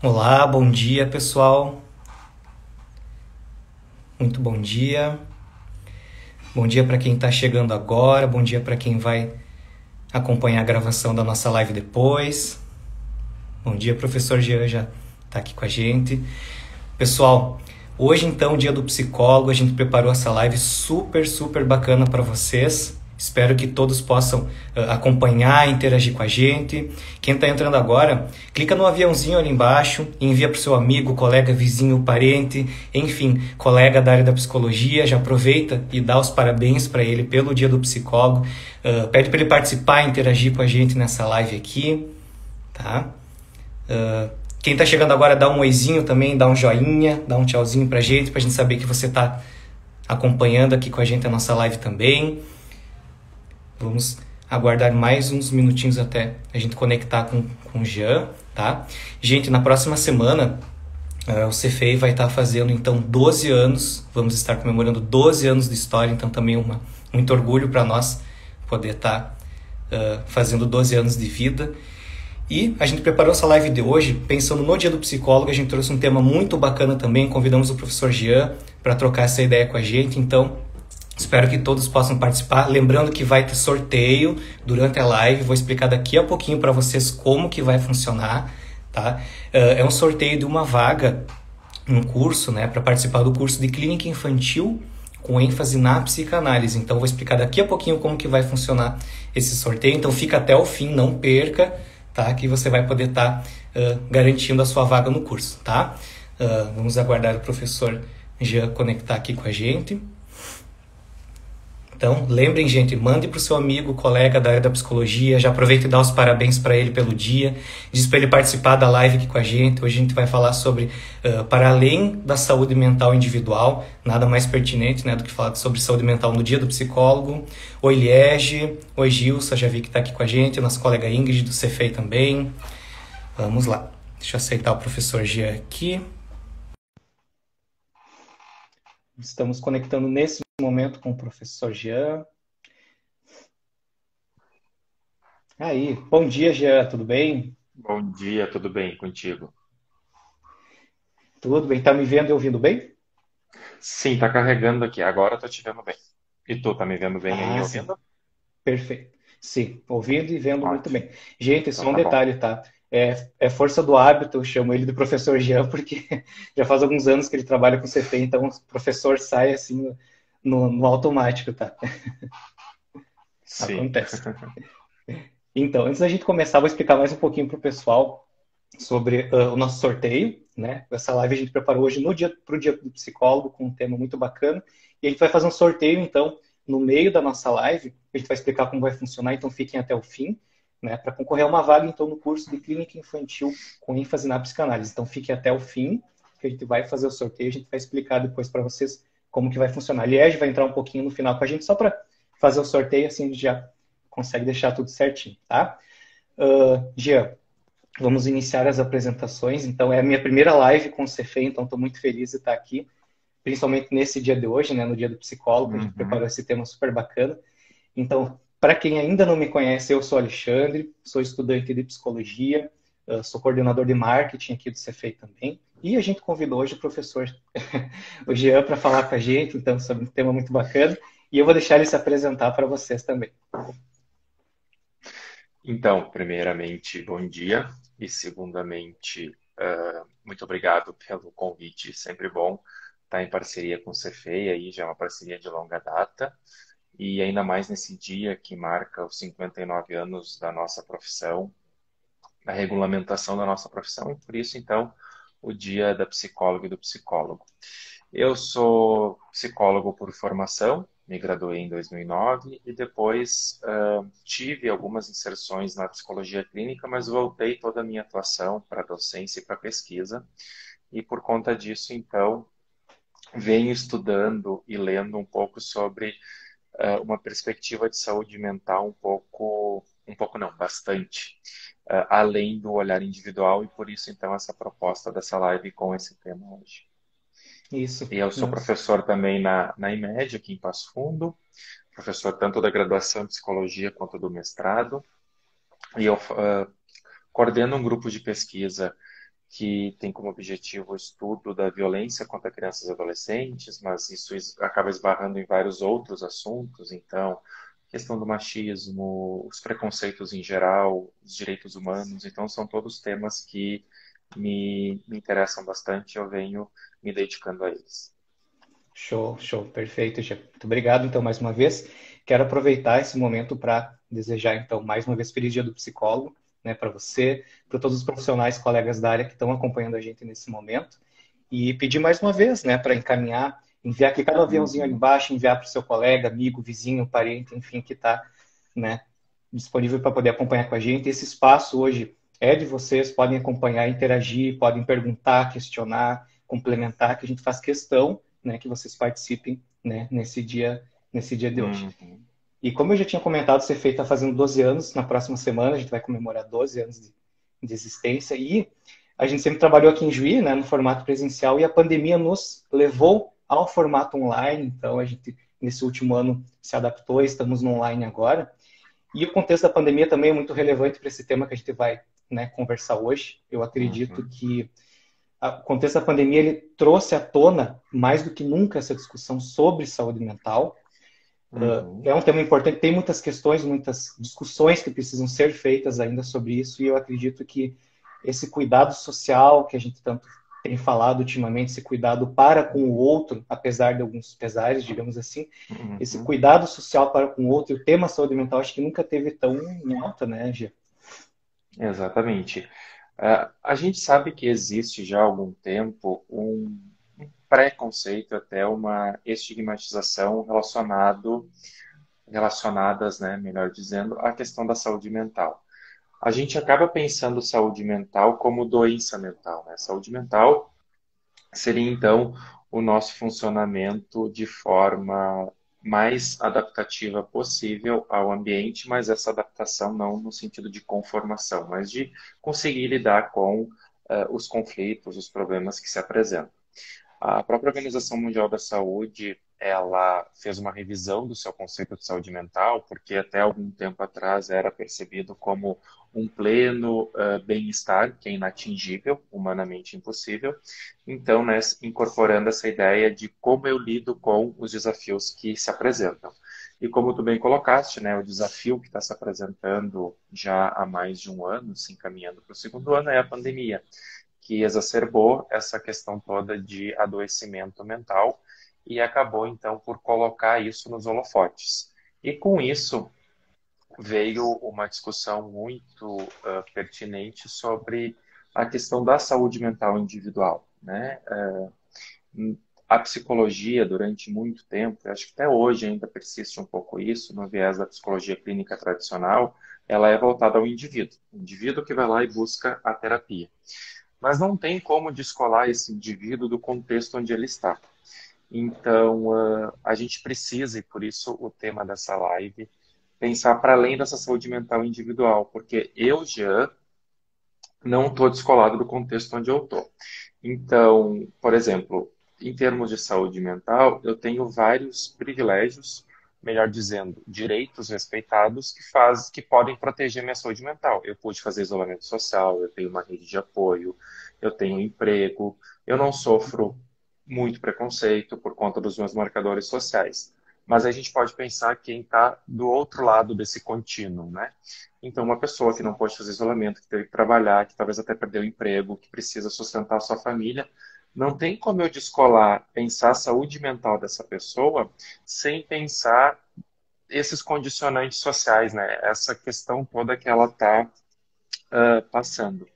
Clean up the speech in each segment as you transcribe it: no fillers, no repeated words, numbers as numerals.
Olá, bom dia pessoal. Muito bom dia. Bom dia para quem está chegando agora, bom dia para quem vai acompanhar a gravação da nossa live depois. Bom dia, professor Jean já está aqui com a gente. Pessoal, hoje então, dia do psicólogo, a gente preparou essa live super bacana para vocês. Espero que todos possam acompanhar, interagir com a gente. Quem está entrando agora, clica no aviãozinho ali embaixo, envia para o seu amigo, colega, vizinho, parente, enfim, colega da área da psicologia. Já aproveita e dá os parabéns para ele pelo dia do psicólogo. Pede para ele participar, interagir com a gente nessa live aqui, tá? Quem está chegando agora, dá um oizinho também, dá um joinha, dá um tchauzinho pra gente saber que você está acompanhando aqui com a gente a nossa live também. Vamos aguardar mais uns minutinhos até a gente conectar com o Jean, tá? Gente, na próxima semana, o CFEI vai estar fazendo, então, 12 anos. Vamos estar comemorando 12 anos de história, então também muito orgulho para nós poder estar fazendo 12 anos de vida. E a gente preparou essa live de hoje pensando no Dia do Psicólogo. A gente trouxe um tema muito bacana também. Convidamos o professor Jean para trocar essa ideia com a gente. Então, espero que todos possam participar. Lembrando que vai ter sorteio durante a live. Vou explicar daqui a pouquinho para vocês como que vai funcionar, tá? É um sorteio de uma vaga no curso, né, para participar do curso de Clínica Infantil com ênfase na psicanálise. Então, vou explicar daqui a pouquinho como que vai funcionar esse sorteio. Então, fica até o fim, não perca, tá? Que você vai poder estar garantindo a sua vaga no curso, tá? Vamos aguardar o professor Jean conectar aqui com a gente. Então, lembrem, gente, mande para o seu amigo, colega da área da psicologia, já aproveita e dá os parabéns para ele pelo dia, diz para ele participar da live aqui com a gente. Hoje a gente vai falar sobre, para além da saúde mental individual, nada mais pertinente, né, do que falar sobre saúde mental no dia do psicólogo. Oi, Liege, oi, Gilson, já vi que está aqui com a gente, nossa colega Ingrid do Cefei também. Vamos lá, deixa eu aceitar o professor Jean aqui. Estamos conectando nesse momento com o professor Jean. Aí, bom dia, Jean, tudo bem? Bom dia, tudo bem contigo? Tudo bem, tá me vendo e ouvindo bem? Sim, tá carregando aqui. Agora eu tô te vendo bem. E tu tá me vendo bem aí, Ah, sim, ouvindo? perfeito. Sim, ouvindo e vendo muito Ótimo. bem. Gente, Então só um tá bom. detalhe, tá? É força do hábito, eu chamo ele de professor Jean, porque já faz alguns anos que ele trabalha com CP, então o professor sai assim no automático, tá? Sim. Acontece. Então, antes da gente começar, vou explicar mais um pouquinho para o pessoal sobre o nosso sorteio, né? Essa live a gente preparou hoje no dia para o dia do psicólogo com um tema muito bacana e a gente vai fazer um sorteio então no meio da nossa live. A gente vai explicar como vai funcionar, então fiquem até o fim, né? Para concorrer a uma vaga então no curso de clínica infantil com ênfase na psicanálise. Então fiquem até o fim que a gente vai fazer o sorteio. A gente vai explicar depois para vocês como que vai funcionar. A Liege vai entrar um pouquinho no final com a gente só para fazer o sorteio, assim a gente já consegue deixar tudo certinho, tá? Jean, vamos iniciar as apresentações. Então, é a minha primeira live com o Cefei, então estou muito feliz de estar aqui, principalmente nesse dia de hoje, né, no dia do psicólogo, a gente preparou Uhum. esse tema super bacana. Então, para quem ainda não me conhece, eu sou Alexandre, sou estudante de psicologia, sou coordenador de marketing aqui do Cefei também, e a gente convidou hoje o professor o Jean para falar com a gente, então, sobre um tema muito bacana, e eu vou deixar ele se apresentar para vocês também. Então, primeiramente, bom dia. E segundamente, muito obrigado pelo convite. Sempre bom estar em parceria com o Cefei, aí já é uma parceria de longa data. E ainda mais nesse dia que marca os 59 anos da nossa profissão, a regulamentação da nossa profissão, e por isso, então, o Dia da Psicóloga e do Psicólogo. Eu sou psicólogo por formação, me graduei em 2009 e depois tive algumas inserções na psicologia clínica, mas voltei toda a minha atuação para docência e para pesquisa, e por conta disso, então, venho estudando e lendo um pouco sobre uma perspectiva de saúde mental um pouco não, bastante, além do olhar individual, e por isso, então, essa proposta dessa live com esse tema hoje. Isso, E eu sou nossa. professor também na IMED, aqui em Passo Fundo, professor tanto da graduação em psicologia quanto do mestrado, e eu coordeno um grupo de pesquisa que tem como objetivo o estudo da violência contra crianças e adolescentes, mas isso acaba esbarrando em vários outros assuntos, então, questão do machismo, os preconceitos em geral, os direitos humanos, então são todos temas que me interessam bastante, eu venho me dedicando a eles. Show, show, perfeito, Gia. Muito obrigado, então, mais uma vez. Quero aproveitar esse momento para desejar, então, mais uma vez, feliz Dia do Psicólogo, né, para você, para todos os profissionais, colegas da área que estão acompanhando a gente nesse momento. E pedir mais uma vez, né, para encaminhar, enviar aqui cada aviãozinho ali Uhum, embaixo, enviar para o seu colega, amigo, vizinho, parente, enfim, que está, né, disponível para poder acompanhar com a gente. Esse espaço hoje é de vocês, podem acompanhar, interagir, podem perguntar, questionar, complementar, que a gente faz questão, né, que vocês participem, né, nesse dia de hoje. uhum, E como eu já tinha comentado, o CFEI está fazendo 12 anos, na próxima semana a gente vai comemorar 12 anos de existência, e a gente sempre trabalhou aqui em Juí, né, no formato presencial, e a pandemia nos levou ao formato online, então a gente, nesse último ano, se adaptou, estamos no online agora, e o contexto da pandemia também é muito relevante para esse tema que a gente vai, né, conversar hoje. Eu acredito uhum, que o contexto da pandemia ele trouxe à tona, mais do que nunca, essa discussão sobre saúde mental. uhum. É um tema importante, tem muitas questões, muitas discussões que precisam ser feitas ainda sobre isso, e eu acredito que esse cuidado social que a gente tanto tem falado ultimamente, esse cuidado para com o outro, apesar de alguns pesares, digamos assim, esse Uhum, cuidado social para com o outro, e o tema saúde mental, acho que nunca teve tão em alta, né, Gia? exatamente. A gente sabe que existe já há algum tempo um preconceito, até uma estigmatização relacionadas, né, melhor dizendo, à questão da saúde mental. A gente acaba pensando saúde mental como doença mental, né? Saúde mental seria então o nosso funcionamento de forma mais adaptativa possível ao ambiente, mas essa adaptação não no sentido de conformação, mas de conseguir lidar com os conflitos, os problemas que se apresentam. A própria Organização Mundial da Saúde, ela fez uma revisão do seu conceito de saúde mental, porque até algum tempo atrás era percebido como um pleno bem-estar, que é inatingível, humanamente impossível. Então, né, incorporando essa ideia de como eu lido com os desafios que se apresentam. E como tu bem colocaste, né, o desafio que está se apresentando já há mais de um ano, se encaminhando para o segundo ano, é a pandemia que exacerbou essa questão toda de adoecimento mental e acabou então por colocar isso nos holofotes. E com isso veio uma discussão muito pertinente sobre a questão da saúde mental individual, né? A psicologia, durante muito tempo, acho que até hoje ainda persiste um pouco isso, no viés da psicologia clínica tradicional, ela é voltada ao indivíduo, o indivíduo que vai lá e busca a terapia. Mas não tem como descolar esse indivíduo do contexto onde ele está. Então, a gente precisa, e por isso o tema dessa live, pensar para além dessa saúde mental individual, porque eu, Jean, não estou descolado do contexto onde eu estou. Então, por exemplo, em termos de saúde mental, eu tenho vários privilégios, melhor dizendo, direitos respeitados que podem proteger minha saúde mental. Eu pude fazer isolamento social, eu tenho uma rede de apoio, eu tenho um emprego, eu não sofro muito preconceito por conta dos meus marcadores sociais. Mas a gente pode pensar quem está do outro lado desse contínuo, né? Então, uma pessoa que não pode fazer isolamento, que teve que trabalhar, que talvez até perdeu o emprego, que precisa sustentar a sua família, não tem como eu descolar, pensar a saúde mental dessa pessoa sem pensar esses condicionantes sociais, né? Essa questão toda que ela está passando.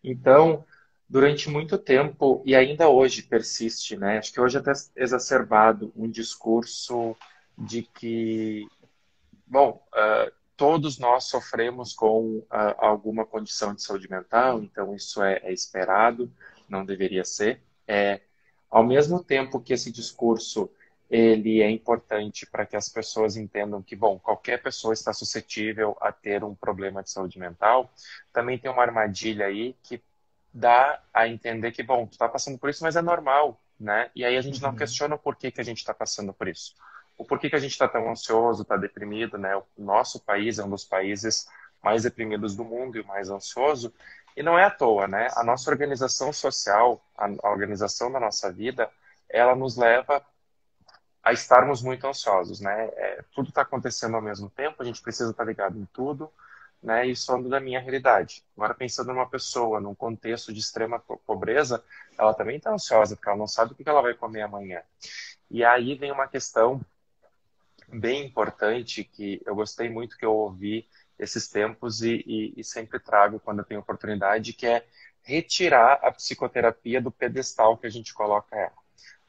Então, durante muito tempo, e ainda hoje persiste, né? Acho que hoje até exacerbado um discurso de que bom, todos nós sofremos com alguma condição de saúde mental, então isso é esperado, não deveria ser. Ao mesmo tempo que esse discurso ele é importante para que as pessoas entendam que, bom, qualquer pessoa está suscetível a ter um problema de saúde mental, também tem uma armadilha aí que dá a entender que, bom, tu está passando por isso, mas é normal, né? E aí a gente não Uhum. questiona o porquê que a gente está passando por isso. O porquê que a gente está tão ansioso, está deprimido, né? O nosso país é um dos países mais deprimidos do mundo e o mais ansioso. E não é à toa, né? A nossa organização social, a organização da nossa vida, ela nos leva a estarmos muito ansiosos, né? Tudo está acontecendo ao mesmo tempo, a gente precisa estar ligado em tudo, né? Isso falando da minha realidade. Agora, pensando numa pessoa, num contexto de extrema pobreza, ela também está ansiosa, porque ela não sabe o que ela vai comer amanhã. E aí vem uma questão bem importante que eu gostei muito que eu ouvi esses tempos e sempre trago quando eu tenho oportunidade, que é retirar a psicoterapia do pedestal que a gente coloca ela.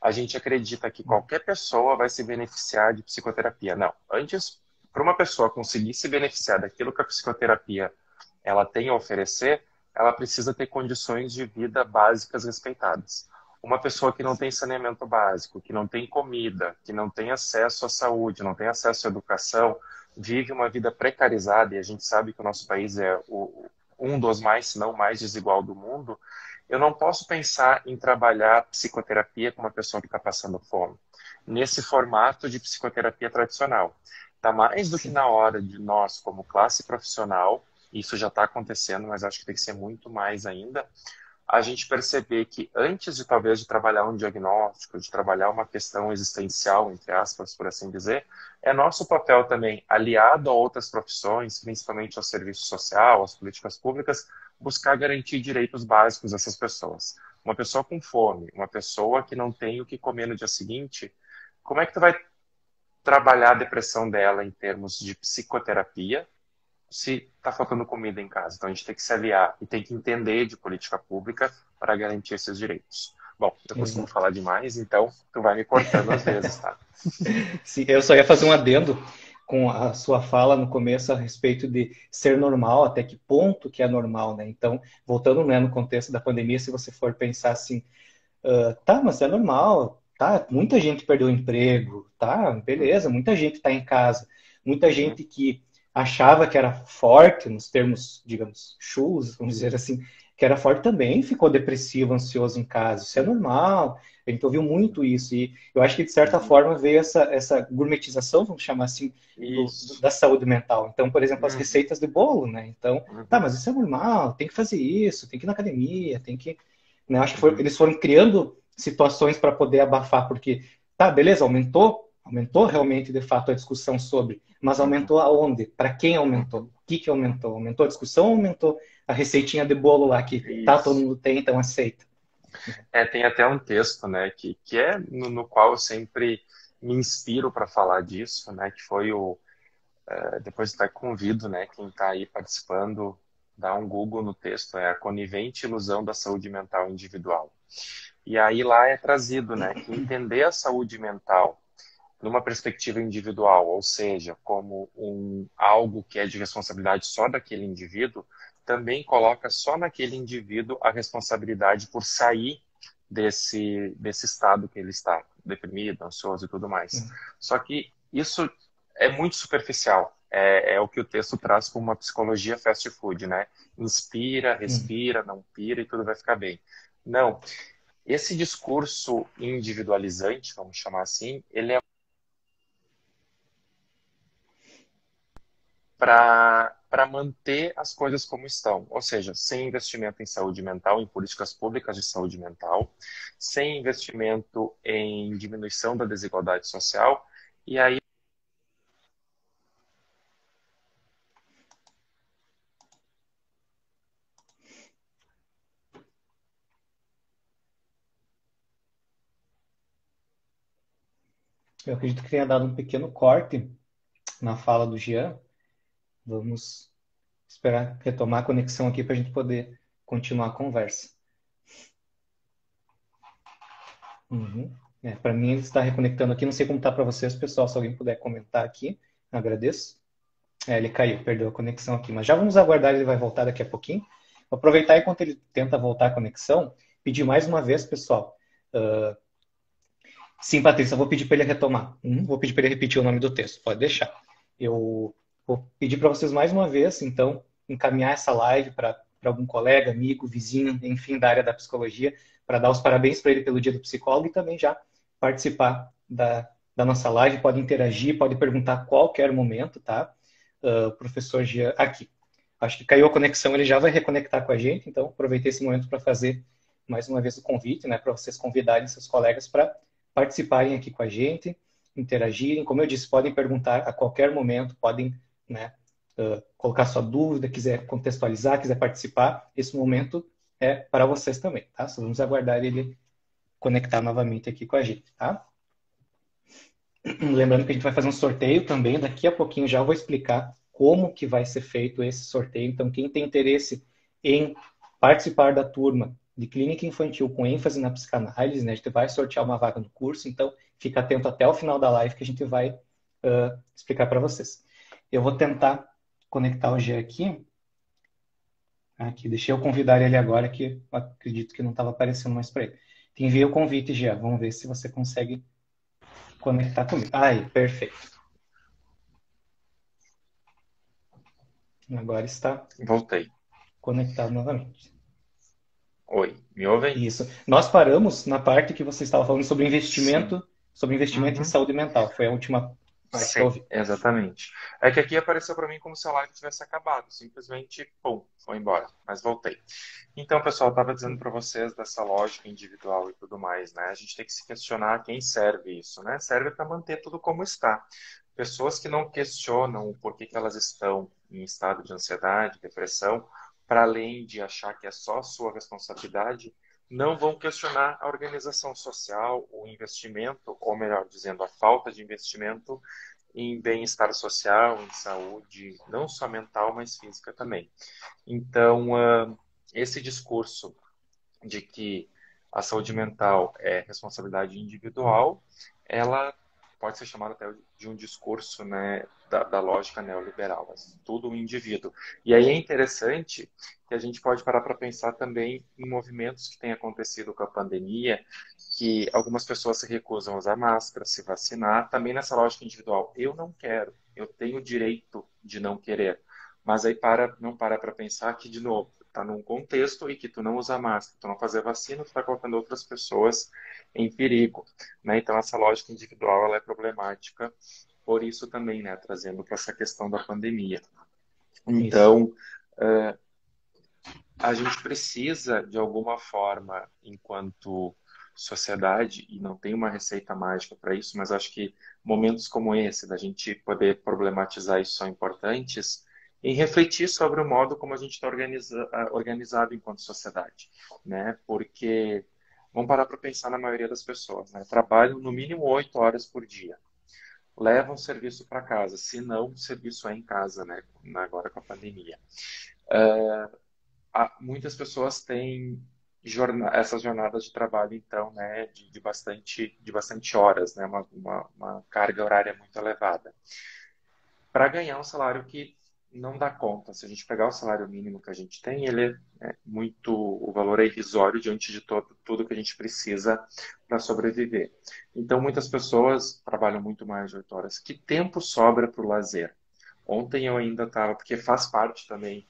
A gente acredita que qualquer pessoa vai se beneficiar de psicoterapia. Não. Antes, para uma pessoa conseguir se beneficiar daquilo que a psicoterapia ela tem a oferecer, ela precisa ter condições de vida básicas respeitadas. Uma pessoa que não tem saneamento básico, que não tem comida, que não tem acesso à saúde, não tem acesso à educação, vive uma vida precarizada, e a gente sabe que o nosso país é um dos mais, se não mais desigual do mundo. Eu não posso pensar em trabalhar psicoterapia com uma pessoa que está passando fome, nesse formato de psicoterapia tradicional. Está mais do que Sim. na hora de nós, como classe profissional, isso já está acontecendo, mas acho que tem que ser muito mais ainda, a gente perceber que antes de talvez de trabalhar um diagnóstico, de trabalhar uma questão existencial, entre aspas, por assim dizer, é nosso papel também, aliado a outras profissões, principalmente ao serviço social, às políticas públicas, buscar garantir direitos básicos dessas pessoas. Uma pessoa com fome, uma pessoa que não tem o que comer no dia seguinte, como é que tu vai trabalhar a depressão dela em termos de psicoterapia se está faltando comida em casa? Então a gente tem que se aliar e tem que entender de política pública para garantir esses direitos. Bom, eu costumo Exato. falar demais, então tu vai me cortando às vezes, tá? Sim, eu só ia fazer um adendo com a sua fala no começo a respeito de ser normal, até que ponto que é normal, né? Então, voltando, né, no contexto da pandemia, se você for pensar assim, tá, mas é normal, tá? Muita gente perdeu o emprego, tá? Beleza, Uhum, muita gente está em casa, muita uhum, gente que achava que era forte, nos termos, digamos, chus, vamos dizer assim, que era forte também ficou depressivo, ansioso em casa. Isso é normal, a gente ouviu muito isso, e eu acho que de certa uhum. forma veio essa gourmetização, vamos chamar assim, Isso. da saúde mental. Então, por exemplo, as Uhum, receitas de bolo, né? Então, tá, uhum, mas isso é normal, tem que fazer isso, tem que ir na academia, tem que, né? Acho que uhum, eles foram criando situações para poder abafar, porque, tá, beleza, aumentou realmente, de fato, a discussão sobre, mas uhum, aumentou aonde? Para quem aumentou? O uhum. que aumentou? Aumentou a discussão ou aumentou a receitinha de bolo lá que, tá, todo Isso. mundo tem, então aceita? Tem até um texto, né, que é no qual eu sempre me inspiro para falar disso, né, que foi depois até convido, né, quem está aí participando, dá um Google no texto, é a conivente ilusão da saúde mental individual. E aí lá é trazido, né, que entender a saúde mental numa perspectiva individual, ou seja, como algo que é de responsabilidade só daquele indivíduo, também coloca só naquele indivíduo a responsabilidade por sair desse estado que ele está, deprimido, ansioso e tudo mais. Só que isso é muito superficial. É o que o texto traz como uma psicologia fast food, né? Inspira, Hum. respira, não pira e tudo vai ficar bem. Não, esse discurso individualizante, vamos chamar assim, ele é para manter as coisas como estão, ou seja, sem investimento em saúde mental, em políticas públicas de saúde mental, sem investimento em diminuição da desigualdade social, e aí Eu acredito que tenha dado um pequeno corte na fala do Jean. Vamos esperar retomar a conexão aqui para a gente poder continuar a conversa. Uhum. Para mim, ele está reconectando aqui. Não sei como está para vocês, pessoal. Se alguém puder comentar aqui, agradeço. Ele caiu, perdeu a conexão aqui. Mas já vamos aguardar, ele vai voltar daqui a pouquinho. Vou aproveitar enquanto ele tenta voltar a conexão, pedir mais uma vez, pessoal. Sim, Patrícia, eu vou pedir para ele retomar. Vou pedir para ele repetir o nome do texto, pode deixar. Eu vou pedir para vocês mais uma vez, então, encaminhar essa live para algum colega, amigo, vizinho, enfim, da área da psicologia, para dar os parabéns para ele pelo Dia do Psicólogo e também já participar da nossa live. Pode interagir, pode perguntar a qualquer momento, tá? Professor Jean, aqui. Acho que caiu a conexão, ele já vai reconectar com a gente, então aproveitei esse momento para fazer mais uma vez o convite, né, para vocês convidarem seus colegas para participarem aqui com a gente, interagirem. Como eu disse, podem perguntar a qualquer momento, podem, né, colocar sua dúvida, quiser contextualizar, quiser participar. Esse momento é para vocês também, tá? Só vamos aguardar ele conectar novamente aqui com a gente, tá? Lembrando que a gente vai fazer um sorteio também, daqui a pouquinho já vou explicar como que vai ser feito esse sorteio. Então, quem tem interesse em participar da turma de clínica infantil com ênfase na psicanálise, né, a gente vai sortear uma vaga no curso, então fica atento até o final da live que a gente vai explicar para vocês. Eu vou tentar conectar o G aqui. Aqui, deixei eu convidar ele agora, que acredito que não estava aparecendo mais para ele. Te enviei o convite já, vamos ver se você consegue conectar comigo. Aí, perfeito. Agora está Voltei. conectado novamente. Oi, me ouvem? Isso. Nós paramos na parte que você estava falando Sim. sobre investimento em Uhum. saúde mental. Foi a última parte que eu Sim, ouvi. exatamente. É que aqui apareceu para mim como se a live tivesse acabado. Simplesmente, pum, foi embora. Mas voltei. Então, pessoal, eu estava dizendo para vocês dessa lógica individual e tudo mais, né? A gente tem que se questionar a quem serve isso, né? Serve para manter tudo como está. Pessoas que não questionam o porquê que elas estão em estado de ansiedade, depressão, para além de achar que é só sua responsabilidade, não vão questionar a organização social, o investimento, ou melhor dizendo, a falta de investimento em bem-estar social, em saúde, não só mental, mas física também. Então, esse discurso de que a saúde mental é responsabilidade individual, ela pode ser chamada até de um discurso, né, da lógica neoliberal, mas tudo o indivíduo. E aí é interessante que a gente pode parar para pensar também em movimentos que têm acontecido com a pandemia, que algumas pessoas se recusam a usar máscara, se vacinar, também nessa lógica individual. Eu não quero, eu tenho o direito de não querer. Mas aí não para pensar que, de novo, está num contexto e que tu não usa máscara, tu não fazer vacina, tu está colocando outras pessoas em perigo, né? Então essa lógica individual ela é problemática por isso também, né? Trazendo para essa questão da pandemia. Isso. Então a gente precisa de alguma forma, enquanto sociedade, e não tem uma receita mágica para isso, mas acho que momentos como esse, da gente poder problematizar isso são importantes, e refletir sobre o modo como a gente está organizado enquanto sociedade, né? Porque vamos parar para pensar na maioria das pessoas, né? Trabalham no mínimo 8 horas por dia, levam o serviço para casa, se não, o serviço é em casa, né? Agora com a pandemia. Muitas pessoas têm essas jornadas de trabalho, então, né, de bastante horas, né, uma carga horária muito elevada, para ganhar um salário que não dá conta. Se a gente pegar o salário mínimo que a gente tem, ele é muito, o valor é irrisório diante de tudo que a gente precisa para sobreviver. Então, muitas pessoas trabalham muito mais de 8 horas. Que tempo sobra para o lazer? Ontem eu ainda estava, porque faz parte também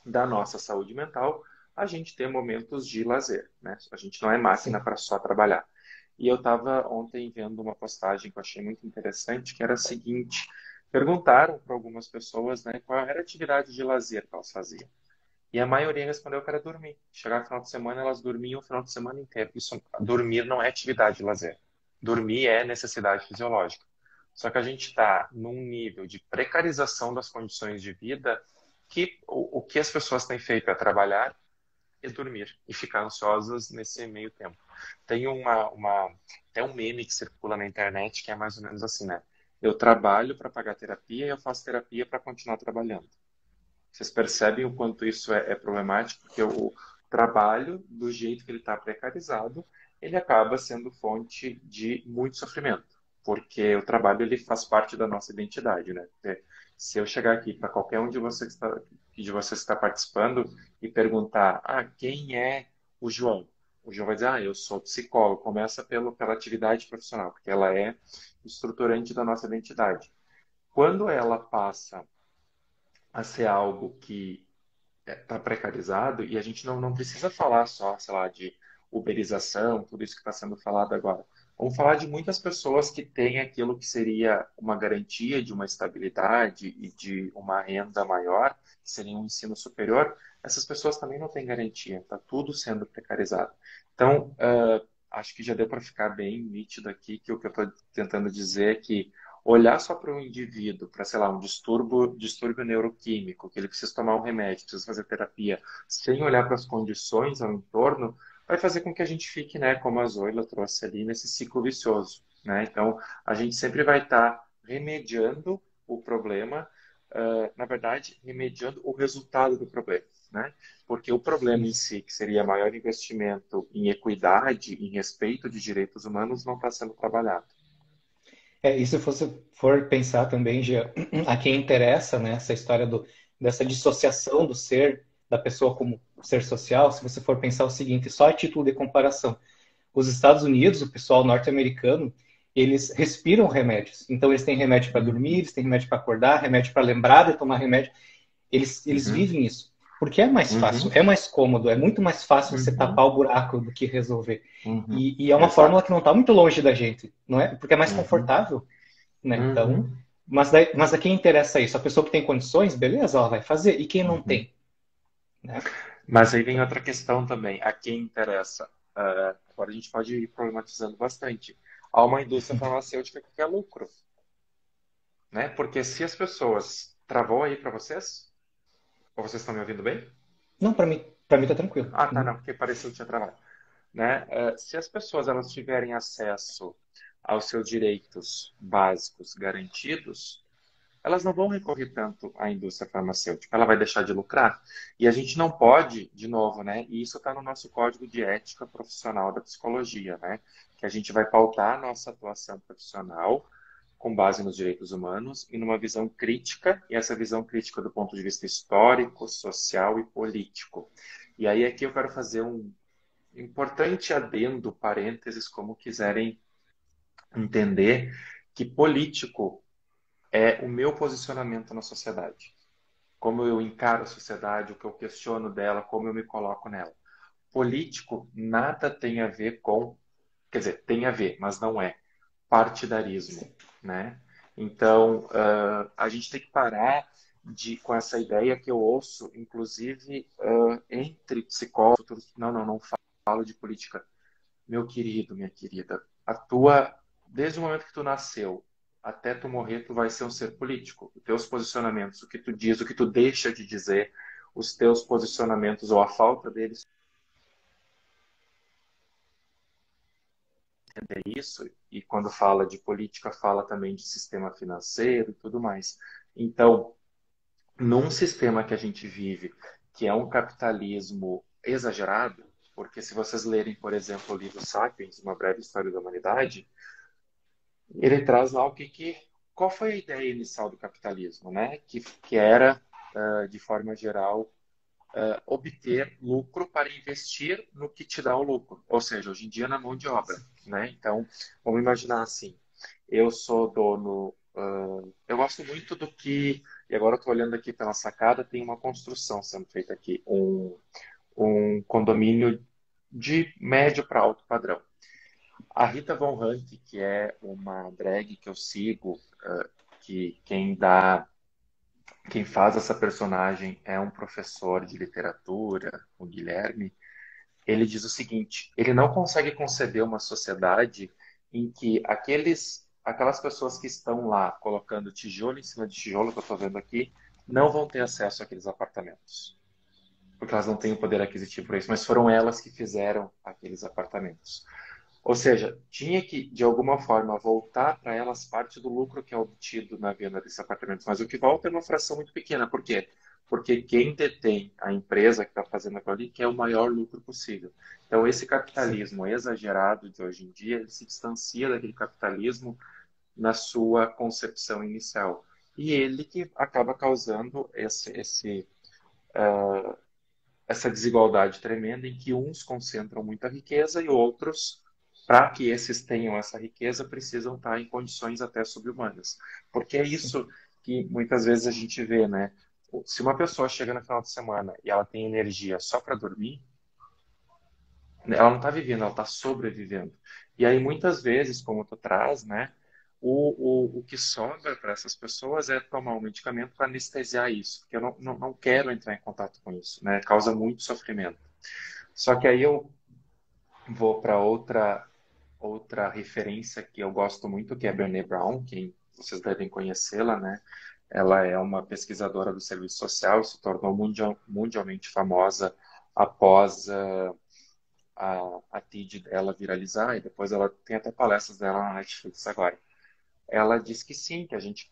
da nossa saúde mental, a gente ter momentos de lazer, né? A gente não é máquina Sim. para só trabalhar. E eu estava ontem vendo uma postagem que eu achei muito interessante, que era a seguinte: perguntaram para algumas pessoas, né, qual era a atividade de lazer que elas faziam. E a maioria respondeu que era dormir. Chegar no final de semana, elas dormiam o final de semana inteiro. Isso, dormir não é atividade de lazer. Dormir é necessidade fisiológica. Só que a gente está num nível de precarização das condições de vida que o que as pessoas têm feito é trabalhar e dormir e ficar ansiosas nesse meio tempo. Tem até um meme que circula na internet que é mais ou menos assim, né? Eu trabalho para pagar terapia e eu faço terapia para continuar trabalhando. Vocês percebem o quanto isso é problemático? Porque o trabalho, do jeito que ele está precarizado, ele acaba sendo fonte de muito sofrimento, porque o trabalho ele faz parte da nossa identidade, né? Se eu chegar aqui para qualquer um de vocês que está participando e perguntar, quem é o João? O João vai dizer, eu sou psicólogo. Começa pela atividade profissional, porque ela é estruturante da nossa identidade. Quando ela passa a ser algo que está precarizado, e a gente não precisa falar só, sei lá, de uberização, tudo isso que está sendo falado agora. Vamos falar de muitas pessoas que têm aquilo que seria uma garantia de uma estabilidade e de uma renda maior, que seria um ensino superior. Essas pessoas também não têm garantia, está tudo sendo precarizado. Então, acho que já deu para ficar bem nítido aqui que o que eu estou tentando dizer é que olhar só para um indivíduo, para, sei lá, um distúrbio neuroquímico, que ele precisa tomar um remédio, precisa fazer terapia, sem olhar para as condições ao entorno, vai fazer com que a gente fique, né, como a Zoila trouxe ali, nesse ciclo vicioso, né? Então, a gente sempre vai estar remediando o problema, na verdade, remediando o resultado do problema, né? Porque o problema em Isso. si, que seria maior investimento em equidade, em respeito de direitos humanos, não está sendo trabalhado. E se você for pensar também, Gia, a quem interessa, né, essa história dessa dissociação do ser, da pessoa como ser social, se você for pensar o seguinte, só a título de comparação, os Estados Unidos, o pessoal norte-americano, eles respiram remédios. Então, eles têm remédio para dormir, Uhum, eles têm remédio para acordar, remédio para lembrar de tomar remédio. Eles uhum, vivem isso. Porque é mais fácil, uhum, é mais cômodo, é muito mais fácil você tapar uhum, o buraco do que resolver. uhum. E é uma fórmula que Exato. não está muito longe da gente, não é? Porque é mais Uhum, confortável, né? Então, uhum, mas a quem interessa isso? A pessoa que tem condições, beleza, ela vai fazer. E quem não uhum. tem, né? Mas aí vem Então, outra questão também, a quem interessa. Agora a gente pode ir problematizando bastante. Há uma indústria farmacêutica que quer lucro, né? Porque se as pessoas... Travou aí para vocês? Ou vocês estão me ouvindo bem? não, para mim tá tranquilo. Ah, tá, Uhum. não, porque pareceu que tinha travado. Né? Se as pessoas elas tiverem acesso aos seus direitos básicos garantidos, elas não vão recorrer tanto à indústria farmacêutica, ela vai deixar de lucrar. E a gente não pode, de novo, né? E isso está no nosso código de ética profissional da psicologia, né? Que a gente vai pautar a nossa atuação profissional com base nos direitos humanos e numa visão crítica, e essa visão crítica do ponto de vista histórico, social e político. E aí aqui eu quero fazer um importante adendo, parênteses, como quiserem entender, que político é o meu posicionamento na sociedade. Como eu encaro a sociedade, o que eu questiono dela, como eu me coloco nela. Político nada tem a ver com, quer dizer, tem a ver, mas não é partidarismo, né? Então, a gente tem que parar com essa ideia que eu ouço, inclusive, entre psicólogos, não falo de política. Meu querido, minha querida, desde o momento que tu nasceu até tu morrer, tu vai ser um ser político. Os teus posicionamentos, o que tu diz, o que tu deixa de dizer, os teus posicionamentos ou a falta deles, é isso. E quando fala de política, fala também de sistema financeiro e tudo mais. Então, num sistema que a gente vive, que é um capitalismo exagerado, porque se vocês lerem, por exemplo, o livro Sapiens, Uma Breve História da Humanidade, ele traz lá qual foi a ideia inicial do capitalismo, né? Que era, de forma geral, obter lucro para investir no que te dá o lucro, ou seja, hoje em dia na mão de obra, né? Então, vamos imaginar assim, eu sou dono, eu gosto muito e agora eu estou olhando aqui pela sacada, tem uma construção sendo feita aqui, um condomínio de médio para alto padrão. A Rita Von Hunt, que é uma drag que eu sigo, que quem faz essa personagem é um professor de literatura, o Guilherme. Ele diz o seguinte: ele não consegue conceber uma sociedade em que aquelas pessoas que estão lá colocando tijolo em cima de tijolo, que eu estou vendo aqui, não vão ter acesso àqueles apartamentos, porque elas não têm o poder aquisitivo para isso, mas foram elas que fizeram aqueles apartamentos. Ou seja, tinha que, de alguma forma, voltar para elas parte do lucro que é obtido na venda desses apartamentos. Mas o que volta é uma fração muito pequena. Por quê? Porque quem detém a empresa que está fazendo aquilo ali quer o maior lucro possível. Então, esse Sim. capitalismo exagerado de hoje em dia, ele se distancia daquele capitalismo na sua concepção inicial. E ele que acaba causando essa desigualdade tremenda em que uns concentram muita riqueza e outros, para que esses tenham essa riqueza, precisam estar em condições até subhumanas. Porque é Sim. isso que muitas vezes a gente vê, né? Se uma pessoa chega no final de semana e ela tem energia só para dormir, ela não está vivendo, ela está sobrevivendo. E aí, muitas vezes, como tu traz, né, o que sobra para essas pessoas é tomar um medicamento para anestesiar isso, porque eu não quero entrar em contato com isso, né, causa muito sofrimento. Só que aí eu vou para outra referência que eu gosto muito, que é a Brené Brown, que vocês devem conhecê-la, né? Ela é uma pesquisadora do serviço social e se tornou mundialmente famosa após a TED dela viralizar, e depois ela tem até palestras dela na Netflix agora. Ela diz que sim, que a gente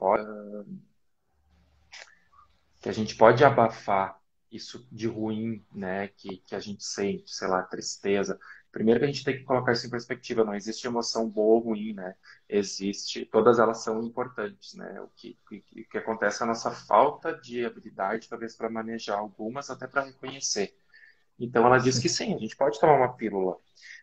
pode abafar isso de ruim, né, que a gente sente, sei lá, tristeza. Primeiro que a gente tem que colocar isso em perspectiva, não existe emoção boa ou ruim, né? Existe, todas elas são importantes, né? O que acontece é a nossa falta de habilidade, talvez, para manejar algumas, até para reconhecer. Então ela diz que Sim. sim, a gente pode tomar uma pílula,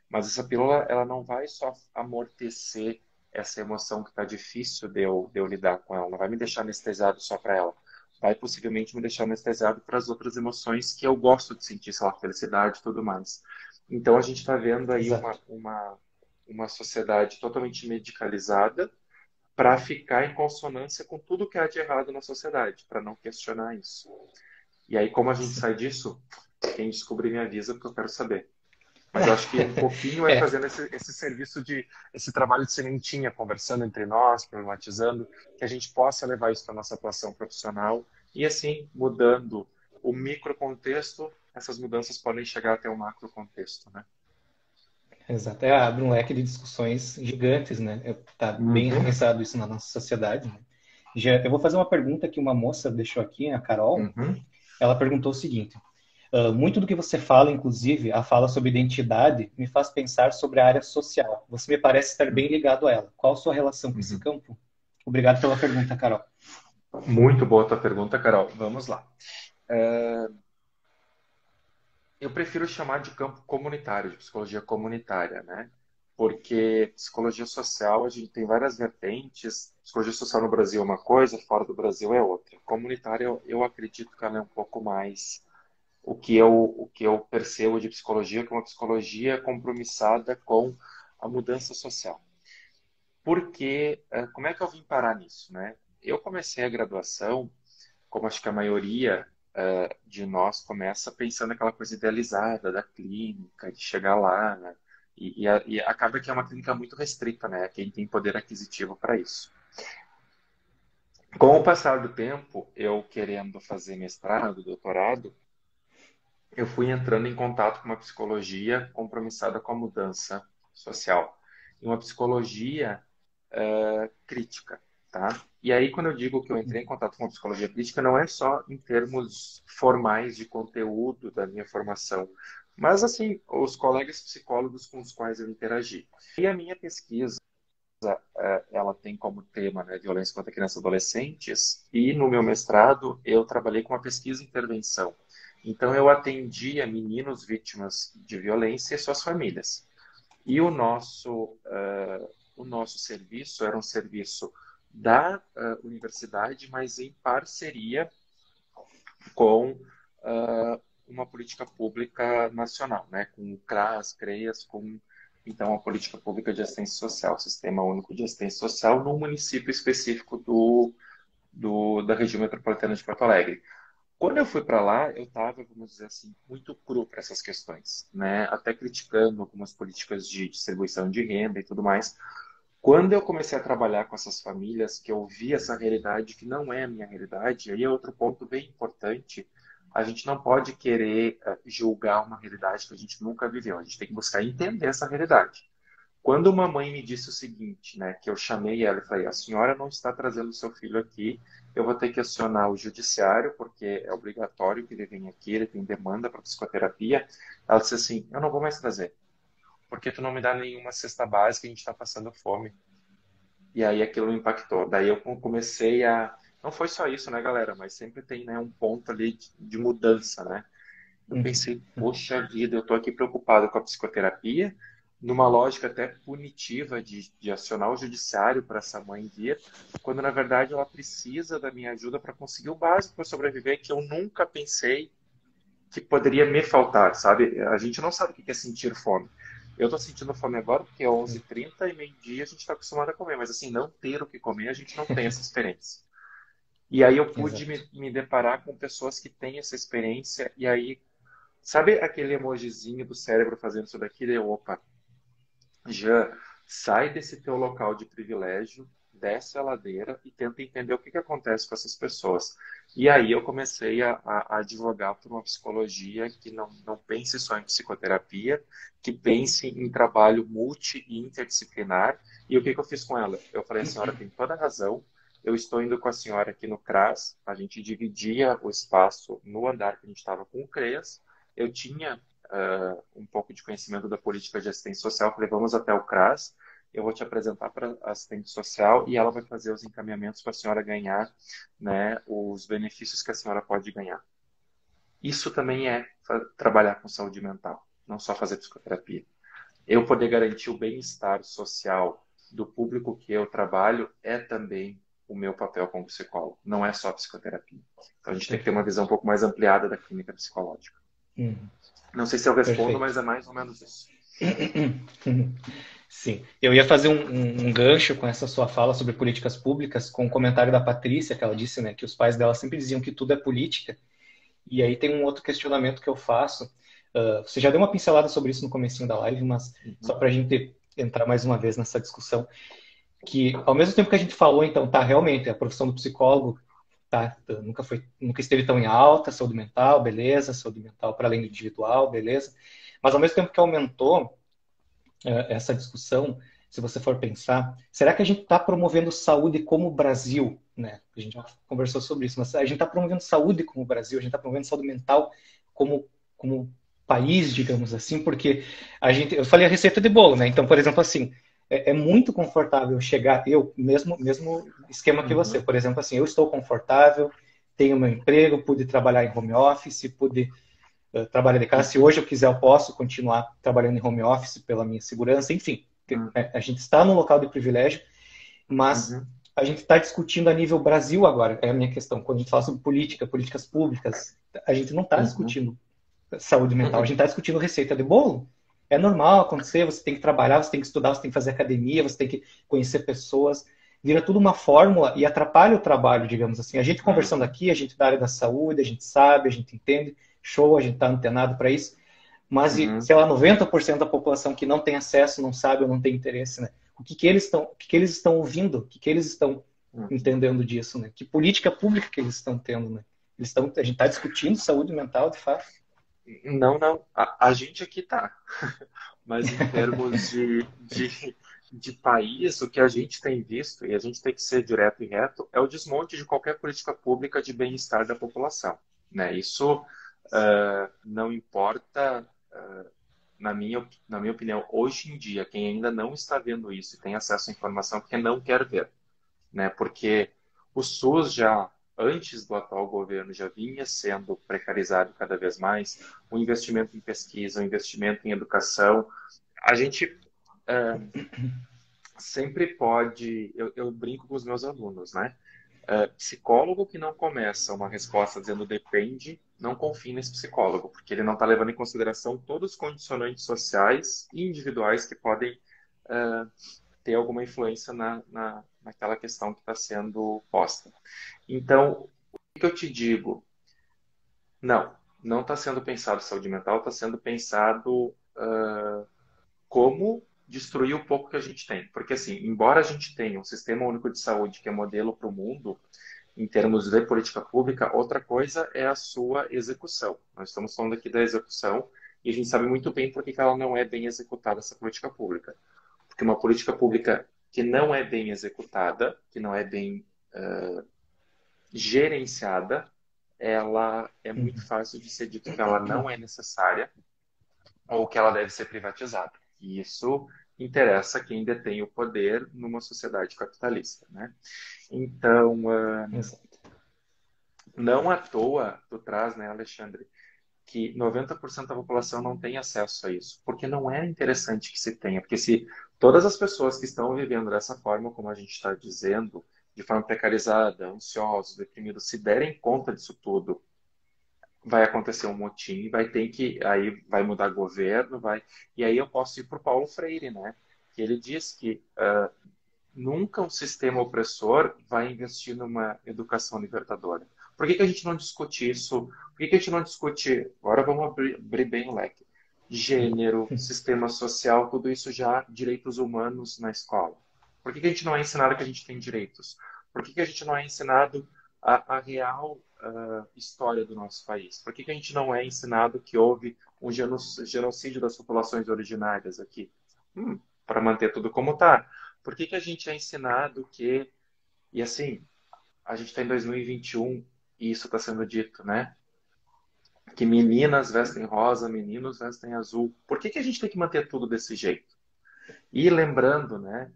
mas essa pílula ela não vai só amortecer essa emoção que está difícil de eu lidar com ela, não vai me deixar anestesiado só para ela, vai possivelmente me deixar anestesiado para as outras emoções que eu gosto de sentir, sei lá, felicidade e tudo mais. Então a gente está vendo aí uma, Exato. uma, uma sociedade totalmente medicalizada para ficar em consonância com tudo que há de errado na sociedade, para não questionar isso. E aí, como a gente Sim. sai disso? Quem descobrir me avisa, porque eu quero saber. Mas eu acho que um pouquinho é É, fazendo esse serviço esse trabalho de sementinha, conversando entre nós, problematizando, que a gente possa levar isso para a nossa atuação profissional e assim, mudando o microcontexto, essas mudanças podem chegar até o macrocontexto, né? exato. É, abre um leque de discussões gigantes, né? Tá bem Uhum, enraizado isso na nossa sociedade, né? Já, eu vou fazer uma pergunta que uma moça deixou aqui, a Carol. uhum. Ela perguntou o seguinte: muito do que você fala, inclusive a fala sobre identidade, me faz pensar sobre a área social. Você me parece estar bem ligado a ela. Qual a sua relação com esse Uhum. campo? Obrigado pela pergunta, Carol. Muito boa a tua pergunta, Carol. Vamos lá. Eu prefiro chamar de campo comunitário, de psicologia comunitária, né? Porque psicologia social, a gente tem várias vertentes. Psicologia social no Brasil é uma coisa, fora do Brasil é outra. Comunitária, eu acredito que ela é um pouco mais o que eu percebo de psicologia, que é uma psicologia compromissada com a mudança social. Porque, como é que eu vim parar nisso, né? Eu comecei a graduação como acho que a maioria de nós começa pensando aquela coisa idealizada da clínica, de chegar lá, né? E acaba que é uma clínica muito restrita, né? Quem tem poder aquisitivo para isso. Com o passar do tempo, eu querendo fazer mestrado, doutorado, eu fui entrando em contato com uma psicologia compromissada com a mudança social. E uma psicologia crítica, tá? E aí, quando eu digo que eu entrei em contato com a psicologia crítica, não é só em termos formais de conteúdo da minha formação, mas, assim, os colegas psicólogos com os quais eu interagi. E a minha pesquisa, ela tem como tema, né, violência contra crianças e adolescentes, e no meu mestrado eu trabalhei com uma pesquisa e intervenção. Então, eu atendia meninos vítimas de violência e suas famílias. E o nosso serviço era um serviço da universidade, mas em parceria com uma política pública nacional, né? Com o CRAS, CREAS, com então a política pública de assistência social, Sistema Único de Assistência Social, num município específico da região metropolitana de Porto Alegre. Quando eu fui para lá, eu estava, vamos dizer assim, muito cru para essas questões, né? Até criticando algumas políticas de distribuição de renda e tudo mais. Quando eu comecei a trabalhar com essas famílias, que eu vi essa realidade que não é a minha realidade, aí é outro ponto bem importante. A gente não pode querer julgar uma realidade que a gente nunca viveu. A gente tem que buscar entender essa realidade. Quando uma mãe me disse o seguinte, né, que eu chamei ela e falei, a senhora não está trazendo seu filho aqui, eu vou ter que acionar o judiciário, porque é obrigatório que ele venha aqui, ele tem demanda para psicoterapia. Ela disse assim, eu não vou mais trazer, porque tu não me dá nenhuma cesta básica, a gente está passando fome. E aí aquilo me impactou. Daí eu comecei a... Não foi só isso, né, galera? Mas sempre tem, né, um ponto ali de mudança, né? Eu Uhum. pensei, poxa vida, eu estou aqui preocupado com a psicoterapia, numa lógica até punitiva de acionar o judiciário para essa mãe vir, quando na verdade ela precisa da minha ajuda para conseguir o básico para sobreviver, que eu nunca pensei que poderia me faltar, sabe? A gente não sabe o que é sentir fome. Eu tô sentindo fome agora porque é 11h30 e meio-dia a gente está acostumado a comer, mas assim, não ter o que comer, a gente não tem essa experiência. E aí eu pude Exato. me deparar com pessoas que têm essa experiência, e aí, sabe aquele emojizinho do cérebro fazendo isso daqui? Daí eu, opa, já sai desse teu local de privilégio, desce a ladeira e tenta entender o que acontece com essas pessoas. E aí eu comecei a advogar por uma psicologia que não pense só em psicoterapia, que pense em trabalho multi e interdisciplinar. E o que eu fiz com ela? Eu falei, a senhora tem toda a razão, eu estou indo com a senhora aqui no CRAS, a gente dividia o espaço no andar que a gente estava com o CREAS, eu tinha um pouco de conhecimento da política de assistência social, falei, vamos até o CRAS, eu vou te apresentar para a assistente social e ela vai fazer os encaminhamentos para a senhora ganhar, né, os benefícios que a senhora pode ganhar. Isso também é trabalhar com saúde mental, não só fazer psicoterapia. Eu poder garantir o bem-estar social do público que eu trabalho é também o meu papel como psicólogo, não é só psicoterapia. Então a gente tem que ter uma Perfeito. visão um pouco mais ampliada da clínica psicológica. Uhum. Não sei se eu respondo, mas Perfeito. é mais ou menos isso. Sim, eu ia fazer um gancho com essa sua fala sobre políticas públicas, com o comentário da Patrícia, que ela disse, né, que os pais dela sempre diziam que tudo é política. E aí tem um outro questionamento que eu faço. Você já deu uma pincelada sobre isso no comecinho da live, mas só Uhum. para a gente entrar mais uma vez nessa discussão, que ao mesmo tempo que a gente falou, então, tá, realmente, a profissão do psicólogo tá, nunca esteve tão em alta, saúde mental, beleza, saúde mental para além do individual, beleza, mas ao mesmo tempo que aumentou essa discussão, se você for pensar, será que a gente está promovendo saúde como o Brasil, né? A gente já conversou sobre isso, mas a gente está promovendo saúde como o Brasil, a gente está promovendo saúde mental como país, digamos assim, porque eu falei a receita de bolo, né? Então, por exemplo, assim, é muito confortável chegar, eu mesmo esquema que você, Uhum. por exemplo, assim, eu estou confortável, tenho meu emprego, pude trabalhar em home office, pude trabalho de casa. Se Uhum. hoje eu quiser, eu posso continuar trabalhando em home office pela minha segurança. Enfim, Uhum. a gente está num local de privilégio, mas Uhum. a gente está discutindo a nível Brasil agora. É a minha questão. Quando a gente fala sobre política, políticas públicas, a gente não está Uhum. discutindo saúde mental, a Uhum. gente está discutindo receita de bolo. É normal acontecer, você tem que trabalhar, você tem que estudar, você tem que fazer academia, você tem que conhecer pessoas. Vira tudo uma fórmula e atrapalha o trabalho, digamos assim. A gente conversando Uhum. aqui, a gente da área da saúde, a gente sabe, a gente entende, show, a gente está antenado para isso. Mas, Uhum. sei lá, 90% da população que não tem acesso, não sabe ou não tem interesse, né? O que eles estão ouvindo, o que eles estão Uhum. entendendo disso, né? Que política pública que eles estão tendo, né? A gente está discutindo saúde mental, de fato. Não, não. A gente aqui tá. Mas em termos de país, o que a gente tem visto, e a gente tem que ser direto e reto, é o desmonte de qualquer política pública de bem-estar da população. Né? Isso não importa, na minha opinião, hoje em dia, quem ainda não está vendo isso e tem acesso à informação, porque não quer ver. Né? Porque o SUS já, antes do atual governo, já vinha sendo precarizado cada vez mais, o investimento em pesquisa, o investimento em educação. A gente sempre pode, eu brinco com os meus alunos, né? Psicólogo que não começa uma resposta dizendo depende, não confie nesse psicólogo, porque ele não está levando em consideração todos os condicionantes sociais e individuais que podem ter alguma influência naquela questão que está sendo posta. Então, o que eu te digo? Não está sendo pensado saúde mental, está sendo pensado como destruir o pouco que a gente tem. Porque, assim, embora a gente tenha um sistema único de saúde que é modelo para o mundo, em termos de política pública, outra coisa é a sua execução. Nós estamos falando aqui da execução e a gente sabe muito bem por que ela não é bem executada, essa política pública. Porque uma política pública que não é bem executada, que não é bem gerenciada, ela é muito Uhum. fácil de ser dito que ela não é necessária ou que ela deve ser privatizada. E isso interessa quem detém o poder numa sociedade capitalista, né? Então, Exato. não à toa tu traz, né, Alexandre, que 90% da população não tem acesso a isso, porque não é interessante que se tenha, porque se todas as pessoas que estão vivendo dessa forma, como a gente está dizendo, de forma precarizada, ansiosos, deprimidos, se derem conta disso tudo, vai acontecer um motim, vai ter que, aí vai mudar governo, e aí eu posso ir para o Paulo Freire, né? Que ele diz que nunca um sistema opressor vai investir numa educação libertadora. Por que a gente não discute isso? Por que a gente não discute, agora vamos abrir bem o leque, gênero, sistema social, tudo isso já, direitos humanos na escola? Por que a gente não é ensinado que a gente tem direitos? Por que a gente não é ensinado a real história do nosso país? Por que a gente não é ensinado que houve um genocídio das populações originárias aqui? Para manter tudo como está. Por que a gente é ensinado que, e assim, a gente está em 2021 e isso está sendo dito, né? Que meninas vestem rosa, meninos vestem azul. Por que a gente tem que manter tudo desse jeito? E lembrando, né,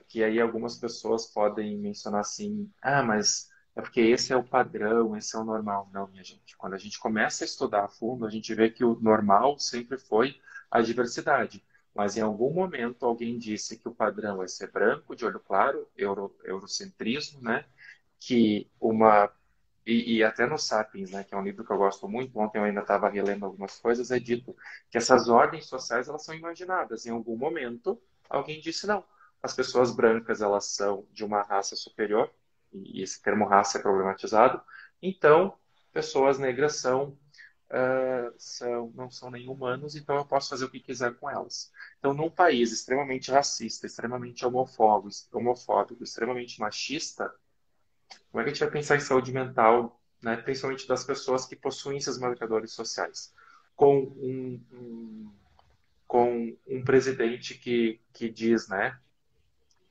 que aí algumas pessoas podem mencionar assim, mas é porque esse é o padrão, esse é o normal. Não, minha gente. Quando a gente começa a estudar a fundo, a gente vê que o normal sempre foi a diversidade. Mas em algum momento alguém disse que o padrão é ser branco, de olho claro, eurocentrismo, né? Que uma e até no Sapiens, né, que é um livro que eu gosto muito, ontem eu ainda estava relendo algumas coisas, é dito que essas ordens sociais elas são imaginadas. Em algum momento, alguém disse não. As pessoas brancas elas são de uma raça superior, e esse termo raça é problematizado. Então, pessoas negras não são nem humanos, então eu posso fazer o que quiser com elas. Então, num país extremamente racista, extremamente homofóbico, extremamente machista, como é que a gente vai pensar em saúde mental, né, principalmente das pessoas que possuem esses marcadores sociais? Com com um presidente que diz, né,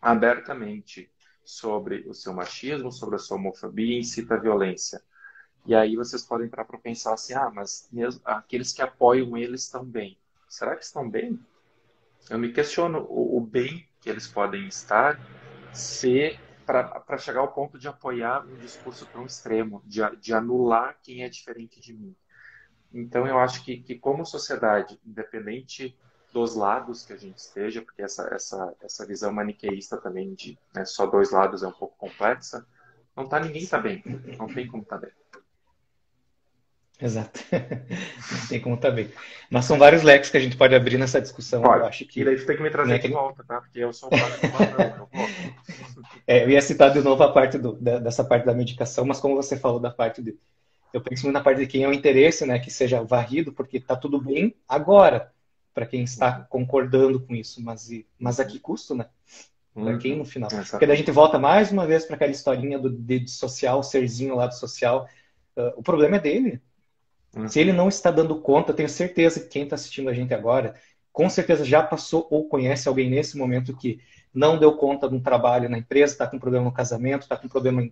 abertamente sobre o seu machismo, sobre a sua homofobia e incita a violência. E aí vocês podem entrar para pensar assim, mas mesmo aqueles que apoiam eles estão bem. Será que estão bem? Eu me questiono o bem que eles podem estar se para chegar ao ponto de apoiar um discurso tão extremo, de anular quem é diferente de mim. Então, eu acho que como sociedade, independente dos lados que a gente esteja, porque essa visão maniqueísta também de só dois lados é um pouco complexa, ninguém está bem, não tem como estar bem. Exato. Não tem como tá bem. Mas são vários leques que a gente pode abrir nessa discussão. Eu Pode. acho E que, daí tu tem que me trazer né, de que volta, tá? Porque eu sou um pago de plantão, eu vou. eu ia citar de novo a parte dessa parte da medicação, mas como você falou da parte de, eu penso muito na parte de quem é o interesse, né, que seja varrido, porque está tudo bem agora para quem está Uhum, concordando com isso, mas a que uhum, custo, né? Para quem no uhum, final? Porque daí a gente exatamente. volta mais uma vez para aquela historinha de social, o serzinho lá do social. O problema é dele. Se ele Uhum, não está dando conta, eu tenho certeza que quem está assistindo a gente agora, com certeza já passou ou conhece alguém nesse momento que não deu conta de um trabalho na empresa, está com problema no casamento, está com problema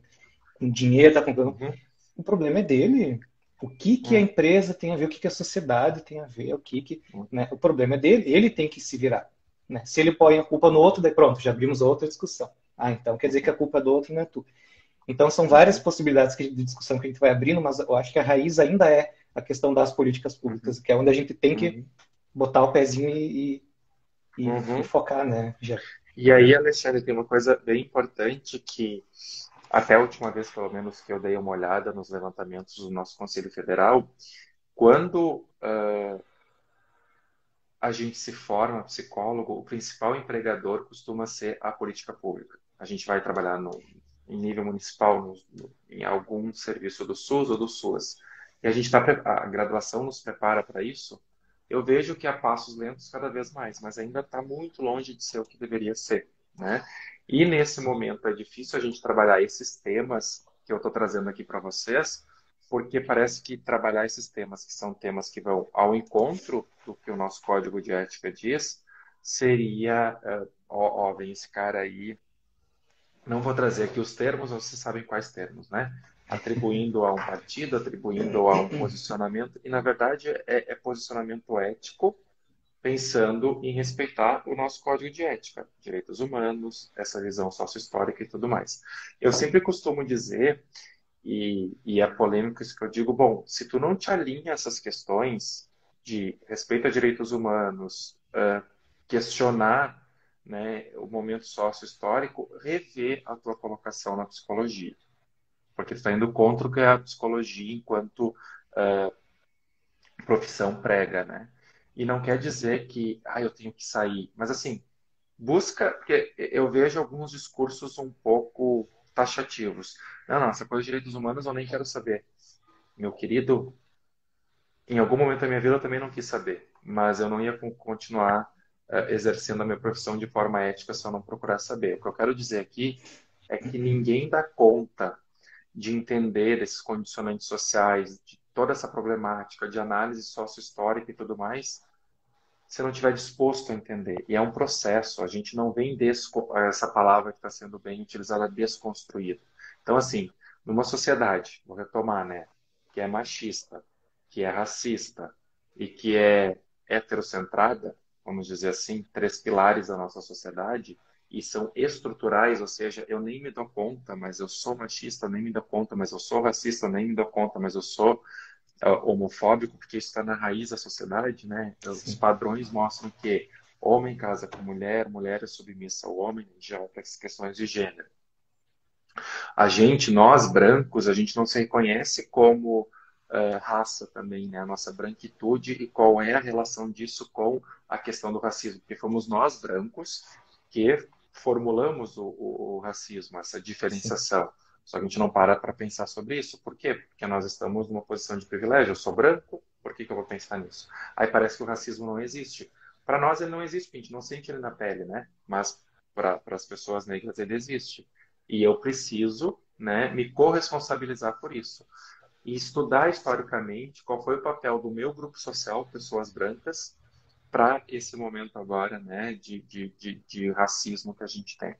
com dinheiro, está com problema. uhum, O problema é dele. O que a uhum, empresa tem a ver, o que a sociedade tem a ver, uhum, né? O problema é dele, ele tem que se virar. Né? Se ele põe a culpa no outro, daí pronto, já abrimos outra discussão. Então quer dizer que a uhum, culpa é do outro não é tu. Então são várias uhum, possibilidades de discussão que a gente vai abrindo, mas eu acho que a raiz ainda é a questão das políticas públicas, uhum, que é onde a gente tem que uhum, botar o pezinho e uhum. focar, né, já. E aí, Alexandre, tem uma coisa bem importante que até a última vez, pelo menos, que eu dei uma olhada nos levantamentos do nosso Conselho Federal, quando a gente se forma psicólogo, o principal empregador costuma ser a política pública. A gente vai trabalhar em nível municipal, em algum serviço do SUS ou do SUAS. E a graduação nos prepara para isso. Eu vejo que a passos lentos cada vez mais, mas ainda está muito longe de ser o que deveria ser, né? E nesse momento é difícil a gente trabalhar esses temas que eu estou trazendo aqui para vocês, porque parece que trabalhar esses temas, que são temas que vão ao encontro do que o nosso código de ética diz, seria, vem esse cara aí, não vou trazer aqui os termos, vocês sabem quais termos, né? Atribuindo a um partido, atribuindo a um posicionamento, e na verdade é posicionamento ético, pensando em respeitar o nosso código de ética, direitos humanos, essa visão sócio-histórica e tudo mais. Eu sempre costumo dizer e é polêmico isso que eu digo, bom, se tu não te alinha a essas questões de respeito a direitos humanos, questionar, né, o momento sócio-histórico, rever a tua colocação na psicologia. Porque tu está indo contra o que é a psicologia enquanto profissão prega, né? E não quer dizer que, eu tenho que sair. Mas, assim, busca, porque eu vejo alguns discursos um pouco taxativos. Não, essa coisa de direitos humanos eu nem quero saber. Meu querido, em algum momento da minha vida eu também não quis saber, mas eu não ia continuar exercendo a minha profissão de forma ética se eu não procurar saber. O que eu quero dizer aqui é que ninguém dá conta de entender esses condicionantes sociais, de toda essa problemática de análise sócio-histórica e tudo mais, se não estiver disposto a entender. E é um processo, a gente não vem essa palavra que está sendo bem utilizada, desconstruída. Então, assim, numa sociedade, vou retomar, né, que é machista, que é racista e que é heterocentrada, vamos dizer assim, três pilares da nossa sociedade, e são estruturais, ou seja, eu nem me dou conta, mas eu sou machista, nem me dou conta, mas eu sou racista, nem me dou conta, mas eu sou homofóbico, porque isso está na raiz da sociedade, né? Os Sim. padrões mostram que homem casa com mulher, mulher é submissa ao homem, já para as questões de gênero. A gente, nós brancos, a gente não se reconhece como raça também, né? A nossa branquitude e qual é a relação disso com a questão do racismo, porque fomos nós brancos que formulamos o racismo, essa Sim. diferenciação. Só que a gente não para pensar sobre isso. Por quê? Porque nós estamos numa posição de privilégio. Eu sou branco, por que eu vou pensar nisso? Aí parece que o racismo não existe. Para nós ele não existe, porque a gente não sente ele na pele, né? Mas para as pessoas negras ele existe. E eu preciso, né, me corresponsabilizar por isso. E estudar historicamente qual foi o papel do meu grupo social, pessoas brancas, para esse momento agora, né, de racismo que a gente tem.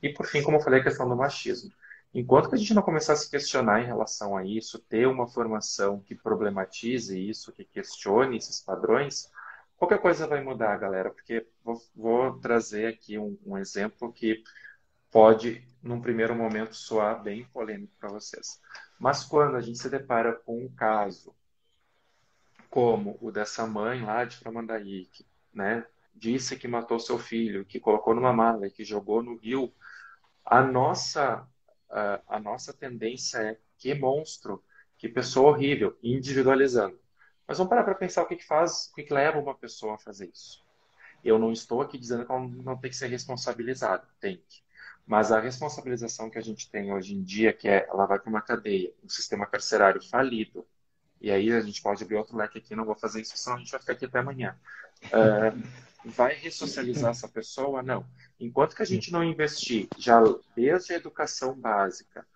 E, por fim, como eu falei, a questão do machismo. Enquanto que a gente não começar a se questionar em relação a isso, ter uma formação que problematize isso, que questione esses padrões, qualquer coisa vai mudar, galera. Porque vou trazer aqui um exemplo que pode, num primeiro momento, soar bem polêmico para vocês. Mas quando a gente se depara com um caso como o dessa mãe lá de Tramandaí, que, né, disse que matou seu filho, que colocou numa mala e que jogou no rio, a nossa, a nossa tendência é que monstro, que pessoa horrível, individualizando. Mas vamos parar para pensar o que faz, o que leva uma pessoa a fazer isso. Eu não estou aqui dizendo que ela não tem que ser responsabilizada, tem que. Mas a responsabilização que a gente tem hoje em dia, que é ela vai para uma cadeia, um sistema carcerário falido, e aí a gente pode abrir outro leque aqui, não vou fazer isso, senão a gente vai ficar aqui até amanhã. Vai ressocializar essa pessoa? Não. Enquanto que a gente não investir já desde a educação básica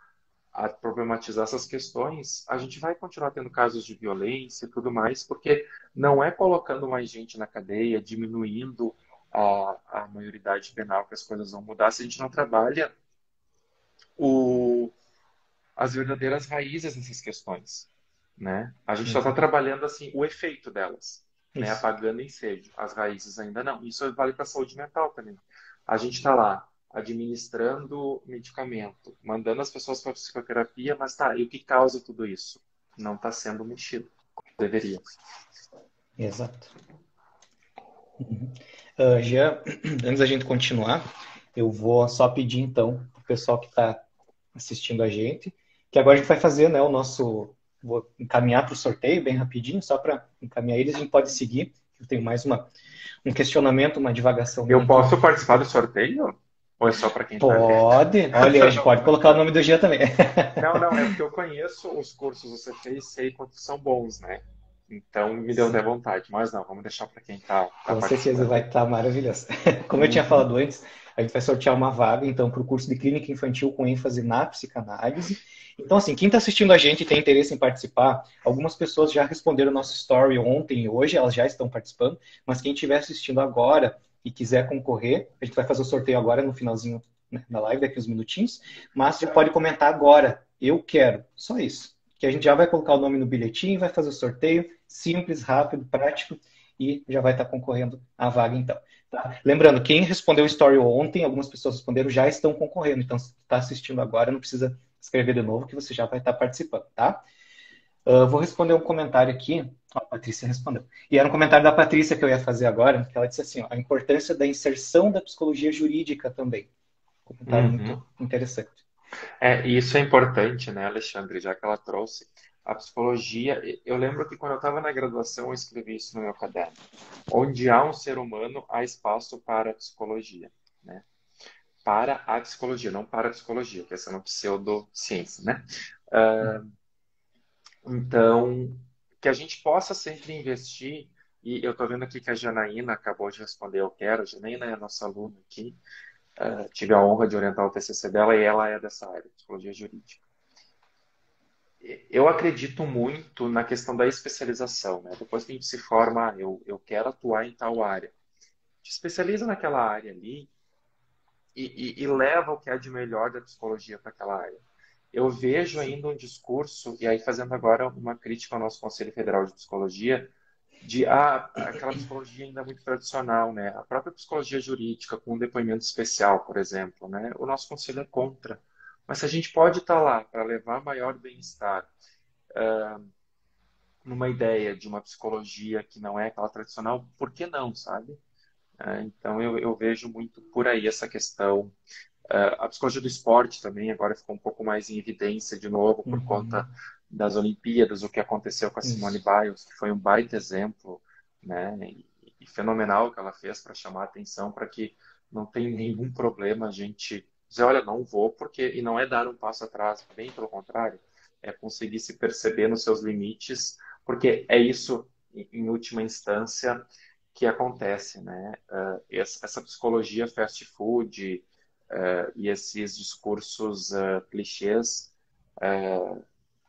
a problematizar essas questões, a gente vai continuar tendo casos de violência e tudo mais, porque não é colocando mais gente na cadeia, diminuindo a maioridade penal que as coisas vão mudar se a gente não trabalha o, as verdadeiras raízes dessas questões, né? A gente só está Exato. trabalhando assim o efeito delas, né? Isso. Apagando incêndio. As raízes ainda não. Isso vale para a saúde mental também. A gente está lá administrando medicamento, mandando as pessoas para psicoterapia, mas tá, e o que causa tudo isso? Não está sendo mexido como deveria. Exato. Jean, antes da gente continuar, eu vou só pedir então para o pessoal que está assistindo a gente, que agora a gente vai fazer, né, o nosso. Vou encaminhar para o sorteio bem rapidinho, só para encaminhar eles, a gente pode seguir. Eu tenho mais um questionamento, uma divagação minha Eu aqui. posso participar do sorteio? Ou é só para quem está vendo? Pode. Olha, a gente pode colocar o nome do Jean também. Não, não, é porque eu conheço os cursos do CFA e sei quantos são bons, né? Então me deu até Sim. vontade. Mas não, vamos deixar para quem tá Com certeza participando vai aí. estar maravilhoso. Como eu tinha Uhum. falado antes, a gente vai sortear uma vaga, então, para o curso de Clínica Infantil com ênfase na psicanálise. Então, assim, quem está assistindo a gente e tem interesse em participar, algumas pessoas já responderam o nosso story ontem e hoje, elas já estão participando, mas quem estiver assistindo agora e quiser concorrer, a gente vai fazer o sorteio agora no finalzinho, né, da live, daqui uns minutinhos, mas já pode comentar agora, eu quero, só isso. Que a gente já vai colocar o nome no bilhetinho, vai fazer o sorteio, simples, rápido, prático, e já vai estar concorrendo à vaga então. Tá? Lembrando, quem respondeu o story ontem, algumas pessoas responderam, já estão concorrendo. Então, se está assistindo agora, não precisa escrever de novo, que você já vai estar participando, tá? Vou responder um comentário aqui. A Patrícia respondeu. E era um comentário da Patrícia que eu ia fazer agora, que ela disse assim, ó, a importância da inserção da psicologia jurídica também. Comentário muito Uhum. interessante. E isso é importante, né, Alexandre, já que ela trouxe. A psicologia, eu lembro que quando eu estava na graduação, eu escrevi isso no meu caderno. Onde há um ser humano, há espaço para a psicologia, né? Para a psicologia, não para a psicologia, que essa é uma pseudociência, né? Ah, então, que a gente possa sempre investir, e eu estou vendo aqui que a Janaína acabou de responder, eu quero. A Janaína é a nossa aluna aqui. Tive a honra de orientar o TCC dela e ela é dessa área, psicologia jurídica. Eu acredito muito na questão da especialização, né? Depois que a gente se forma, eu quero atuar em tal área. Te especializa naquela área ali e leva o que é de melhor da psicologia para aquela área. Eu vejo ainda um discurso, e aí fazendo agora uma crítica ao nosso Conselho Federal de Psicologia, de aquela psicologia ainda muito tradicional, né? A própria psicologia jurídica, com um depoimento especial, por exemplo, né? O nosso conselho é contra. Mas se a gente pode estar lá para levar maior bem-estar, numa ideia de uma psicologia que não é aquela tradicional, por que não, sabe? Então eu vejo muito por aí essa questão. A psicologia do esporte também agora ficou um pouco mais em evidência de novo por conta Uhum. das Olimpíadas, o que aconteceu com a Simone Isso. Biles, que foi um baita exemplo, né? E fenomenal que ela fez para chamar a atenção para que não tem nenhum problema a gente dizer, olha, não vou, porque e não é dar um passo atrás, bem pelo contrário, é conseguir se perceber nos seus limites, porque é isso, em última instância, que acontece, né? Essa psicologia fast food, e esses discursos clichês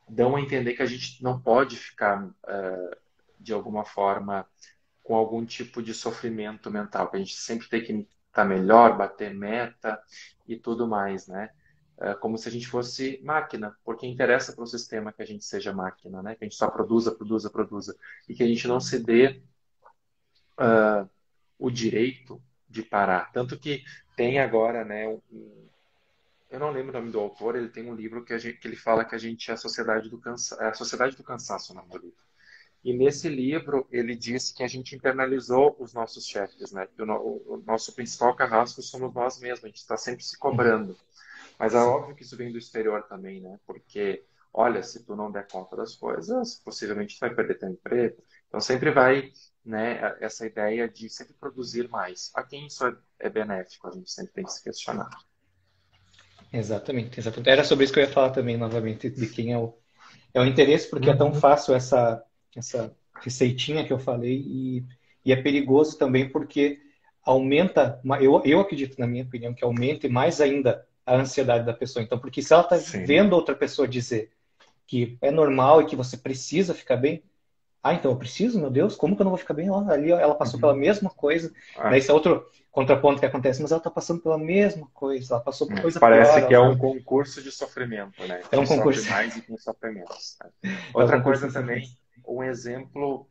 dão a entender que a gente não pode ficar, de alguma forma, com algum tipo de sofrimento mental, que a gente sempre tem que estar melhor, bater meta e tudo mais, né? Como se a gente fosse máquina, porque interessa para o sistema que a gente seja máquina, né? Que a gente só produza, produza, produza, e que a gente não se dê o direito de parar. Tanto que tem agora, né, eu não lembro o nome do autor, ele tem um livro que ele fala que a gente é a sociedade do cansaço, é a sociedade do cansaço, o nome do livro. E nesse livro ele diz que a gente internalizou os nossos chefes, né? Que o nosso principal carrasco somos nós mesmos, a gente está sempre se Uhum. cobrando. Mas é Sim. óbvio que isso vem do exterior também, né? Porque, olha, se tu não der conta das coisas, possivelmente tu vai perder teu emprego. Então sempre vai, né, essa ideia de sempre produzir mais. A quem isso é benéfico? A gente sempre tem que se questionar. Exatamente, exatamente. Era sobre isso que eu ia falar também, novamente, de quem é o interesse, porque é tão Uhum. fácil essa receitinha que eu falei e é perigoso também porque aumenta, eu acredito, na minha opinião, que aumente mais ainda a ansiedade da pessoa. Então, porque se ela está Sim. vendo outra pessoa dizer que é normal e que você precisa ficar bem, então eu preciso, meu Deus, como que eu não vou ficar bem? Ó, ali ó, ela passou pela Uhum. mesma coisa, né? Ah, Esse é outro contraponto que acontece, mas ela está passando pela mesma coisa, ela passou por coisa pior, parece que ela é tá... um concurso de sofrimento, né? é um Quem sofre concurso, mais e quem sofre menos. Né? é um Outra concurso coisa de sofrência. também, um exemplo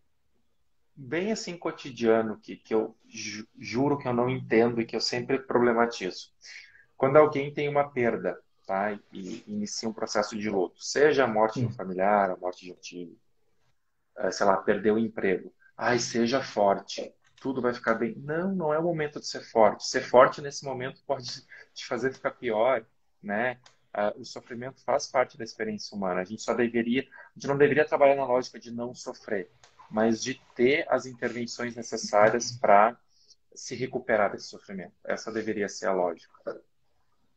bem assim cotidiano que eu juro que eu não entendo e que eu sempre problematizo. Quando alguém tem uma perda, tá? E inicia um processo de luto, seja a morte de um Hum. familiar, a morte de um time, sei lá, perdeu o emprego. Ai, seja forte, tudo vai ficar bem. Não, não é o momento de ser forte. Ser forte nesse momento pode te fazer ficar pior, né? O sofrimento faz parte da experiência humana. A gente não deveria trabalhar na lógica de não sofrer, mas de ter as intervenções necessárias para se recuperar desse sofrimento. Essa deveria ser a lógica.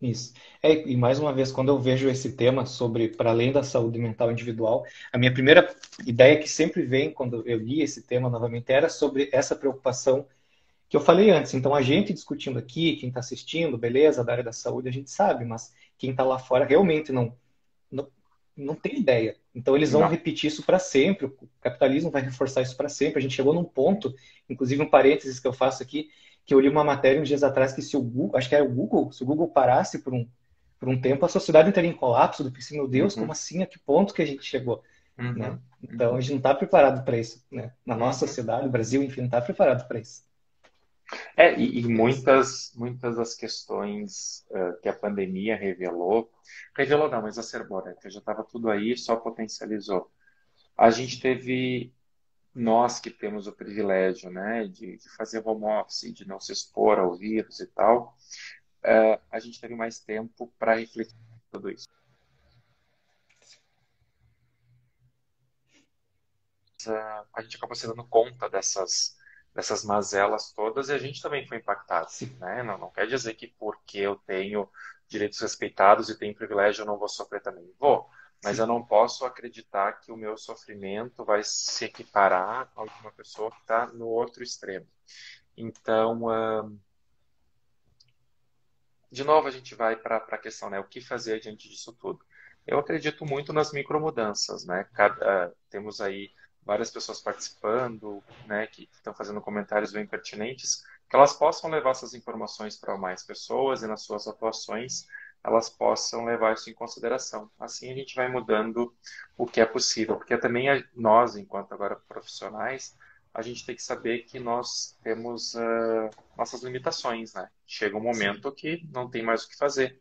Isso. E mais uma vez, quando eu vejo esse tema sobre, para além da saúde mental individual, a minha primeira ideia que sempre vem quando eu li esse tema novamente era sobre essa preocupação que eu falei antes. Então, a gente discutindo aqui, quem está assistindo, beleza, da área da saúde, a gente sabe, mas quem está lá fora realmente não, não tem ideia. Então, eles vão Não. repetir isso para sempre, o capitalismo vai reforçar isso para sempre. A gente chegou num ponto, inclusive um parênteses que eu faço aqui, que eu li uma matéria uns dias atrás que se o Google, acho que era o Google, se o Google parasse por um tempo, a sociedade entraria em colapso, do pensei, meu Deus, como Uhum, assim? A que ponto que a gente chegou? Né? uhum, Então, a uhum, gente não está preparado para isso. Né? Na nossa uhum. sociedade, o Brasil, enfim, não está preparado para isso. E muitas das questões que a pandemia revelou não, exacerbou, né? Que já estava tudo aí, só potencializou. A gente teve, nós que temos o privilégio, né, de fazer home office, de não se expor ao vírus e tal, a gente teve mais tempo para refletir sobre tudo isso. a gente acabou se dando conta dessas mazelas todas e a gente também foi impactado, Sim, né? Não quer dizer que porque eu tenho direitos respeitados e tenho privilégio eu não vou sofrer também. Vou, mas eu sim, não posso acreditar que o meu sofrimento vai se equiparar ao de uma pessoa que está no outro extremo. Então, de novo a gente vai para a questão, né? O que fazer diante disso tudo? Eu acredito muito nas micromudanças, né? Temos aí várias pessoas participando, né, que estão fazendo comentários bem pertinentes, que elas possam levar essas informações para mais pessoas e nas suas atuações elas possam levar isso em consideração. Assim a gente vai mudando o que é possível, porque também nós, enquanto agora profissionais, a gente tem que saber que nós temos nossas limitações, né? Chega um sim. momento que não tem mais o que fazer,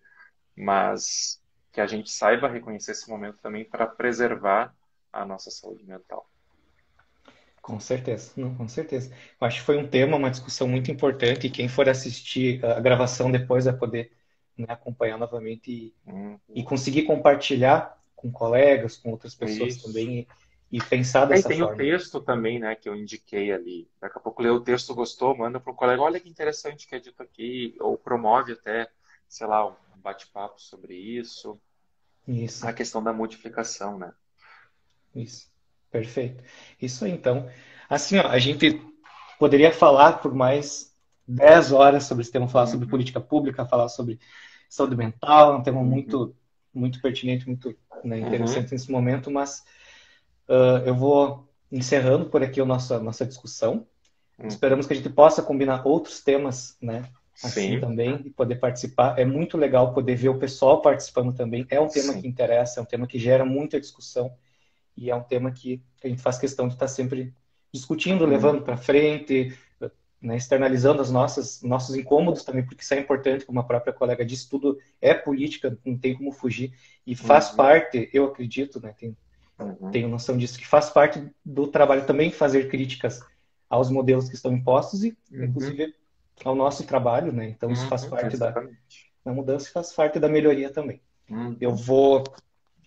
mas que a gente saiba reconhecer esse momento também para preservar a nossa saúde mental. Com certeza, não, com certeza. Eu acho que foi um tema, uma discussão muito importante, e quem for assistir a gravação depois vai poder, né, acompanhar novamente e Uhum. conseguir compartilhar com colegas, com outras pessoas Isso. também e pensar Aí dessa tem o forma. texto também, né, que eu indiquei ali. Daqui a pouco lê o texto, gostou, manda para o colega, olha que interessante que é dito aqui, ou promove até, sei lá, um bate-papo sobre isso, Isso, a questão da modificação, né? isso. Perfeito. Isso aí, então. Assim, ó, a gente poderia falar por mais 10 horas sobre esse tema, falar sobre Uhum, política pública, falar sobre saúde mental, é um tema uhum, muito, muito pertinente, muito, né, uhum, interessante nesse momento, mas eu vou encerrando por aqui a nossa discussão. uhum. Esperamos que a gente possa combinar outros temas, né, assim Sim, também, e poder participar. É muito legal poder ver o pessoal participando também. É um tema que sim. interessa, é um tema que gera muita discussão e é um tema que a gente faz questão de estar sempre discutindo, levando para Uhum, frente, né, externalizando as nossos incômodos também, porque isso é importante, como a própria colega disse, tudo é política, não tem como fugir, e faz uhum, parte, eu acredito, né, uhum, tenho noção disso, que faz parte do trabalho também fazer críticas aos modelos que estão impostos e, uhum, inclusive, ao nosso trabalho, né? Então, isso faz uhum, parte exatamente. da mudança e faz parte da melhoria também. Eu Uhum, vou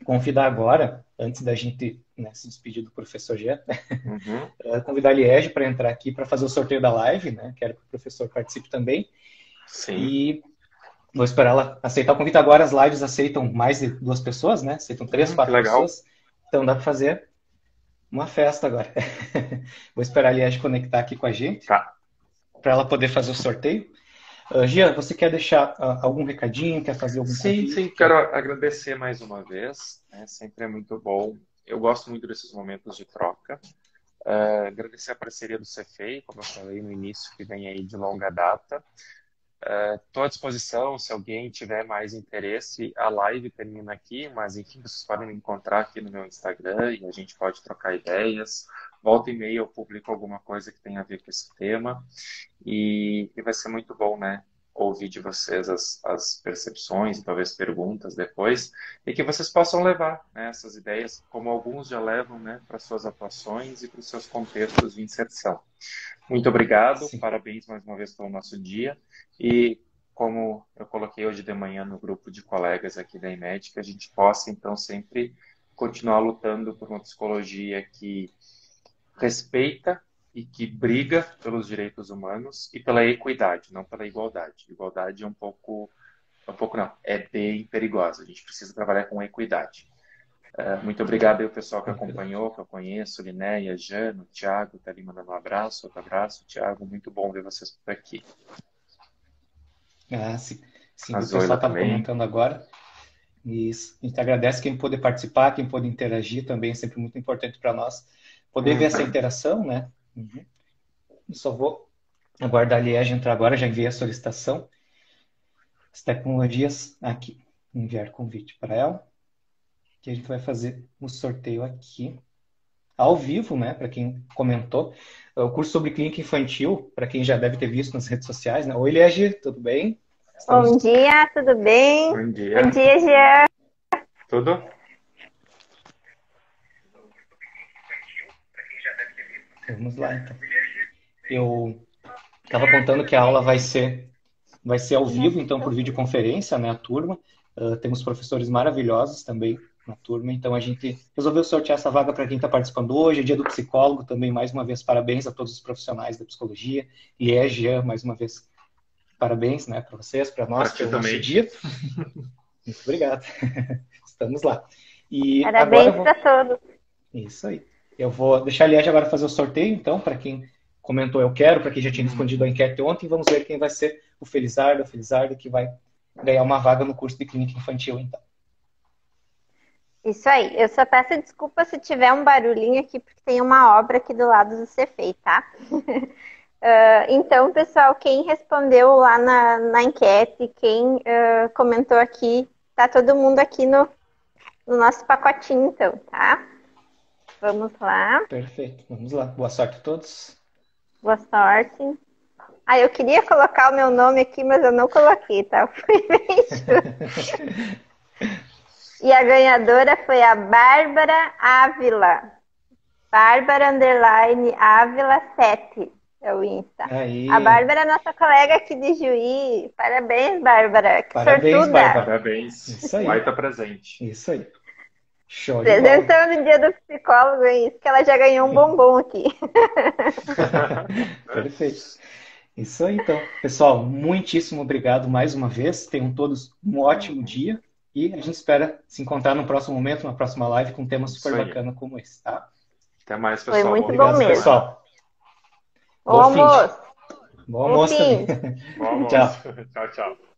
convidar agora, antes da gente, né, se despedir do professor Jean, uhum, convidar a Liege para entrar aqui para fazer o sorteio da live, né? Quero que o professor participe também. sim. E vou esperar ela aceitar o convite. Agora as lives aceitam mais de 2 pessoas, né? Aceitam três, Que quatro legal. pessoas. Então dá para fazer uma festa agora. Vou esperar a Liege conectar aqui com a gente Tá. para ela poder fazer o sorteio. Gia, você quer deixar algum recadinho? Quer fazer algum Sim, sim, convite? quero Quer... agradecer mais uma vez, né? Sempre é muito bom. Eu gosto muito desses momentos de troca. Agradecer a parceria do Cefei, como eu falei no início, que vem aí de longa data. Estou à disposição, se alguém tiver mais interesse, a live termina aqui, mas enfim, vocês podem me encontrar aqui no meu Instagram e a gente pode trocar ideias. Volta e meia eu publico alguma coisa que tenha a ver com esse tema e vai ser muito bom, né? Ouvir de vocês as percepções e talvez perguntas depois, e que vocês possam levar, né, essas ideias, como alguns já levam, né, para suas atuações e para os seus contextos de inserção. Muito obrigado, Sim, parabéns mais uma vez pelo nosso dia. E como eu coloquei hoje de manhã no grupo de colegas aqui da IMED, que a gente possa então sempre continuar lutando por uma psicologia que respeita e que briga pelos direitos humanos e pela equidade, não pela igualdade. Igualdade é um pouco não, é bem perigosa. A gente precisa trabalhar com equidade. Muito obrigado aí ao pessoal que é verdade. acompanhou, que eu conheço, Linéia, Jano, Thiago, tá ali mandando um abraço, outro abraço, Thiago, muito bom ver vocês por aqui. Sim, sim, A o pessoal Zoila estava também. comentando agora. E a gente agradece quem pôde participar, quem pôde interagir também, é sempre muito importante para nós poder ver essa Uhum. interação, né? Uhum. Só vou aguardar a Liege entrar agora, já enviei a solicitação. As tecnologias aqui, enviar convite para ela, que a gente vai fazer o sorteio aqui, ao vivo, né? Para quem comentou. O curso sobre clínica infantil, para quem já deve ter visto nas redes sociais, né? Oi, Liege, tudo bem? Bom Estamos, dia, tudo bem? Bom Bom dia. dia, Jean. Tudo? vamos lá, então. Eu estava contando que a aula vai ser ao vivo, então por videoconferência, né, a turma. Temos professores maravilhosos também na turma. Então, a gente resolveu sortear essa vaga para quem está participando hoje. É dia do psicólogo também, mais uma vez, parabéns a todos os profissionais da psicologia. E Jean, mais uma vez, parabéns, né, para vocês, para nós, Para ti pelo nosso também. dia. Muito obrigado. Estamos lá. E agora eu Parabéns vou... para todos. Isso aí. Eu vou deixar a Liege agora fazer o sorteio, então, para quem comentou eu quero, para quem já tinha respondido a enquete ontem, vamos ver quem vai ser o Felizardo, a Felizarda, que vai ganhar uma vaga no curso de clínica infantil, então. Isso aí. Eu só peço desculpa se tiver um barulhinho aqui, porque tem uma obra aqui do lado do Cefei, tá? Então, pessoal, quem respondeu lá na enquete, quem comentou aqui, tá todo mundo aqui no nosso pacotinho, então, tá? Vamos lá. Perfeito. Vamos lá. Boa sorte a todos. Boa sorte. Ah, eu queria colocar o meu nome aqui, mas eu não coloquei, tá? Fui bem. E a ganhadora foi a Bárbara Ávila. Bárbara Ávila 7 é o Insta. Aí. A Bárbara é nossa colega aqui de Juí. Parabéns, Bárbara. Que Parabéns, sortuda. Bárbara. Parabéns. Isso aí. Baita presente. Isso aí. Show de bola. Presentando o dia do psicólogo, é isso, que ela já ganhou um bombom aqui. Perfeito. Isso aí, então. Pessoal, muitíssimo obrigado mais uma vez. Tenham todos um ótimo dia. E a gente espera se encontrar no próximo momento, na próxima live, com um tema super bacana como esse, tá? Até mais, pessoal. Foi muito Obrigado, bom mesmo. pessoal. Bom almoço. Bom almoço também. Bom almoço. Tchau. Tchau, tchau.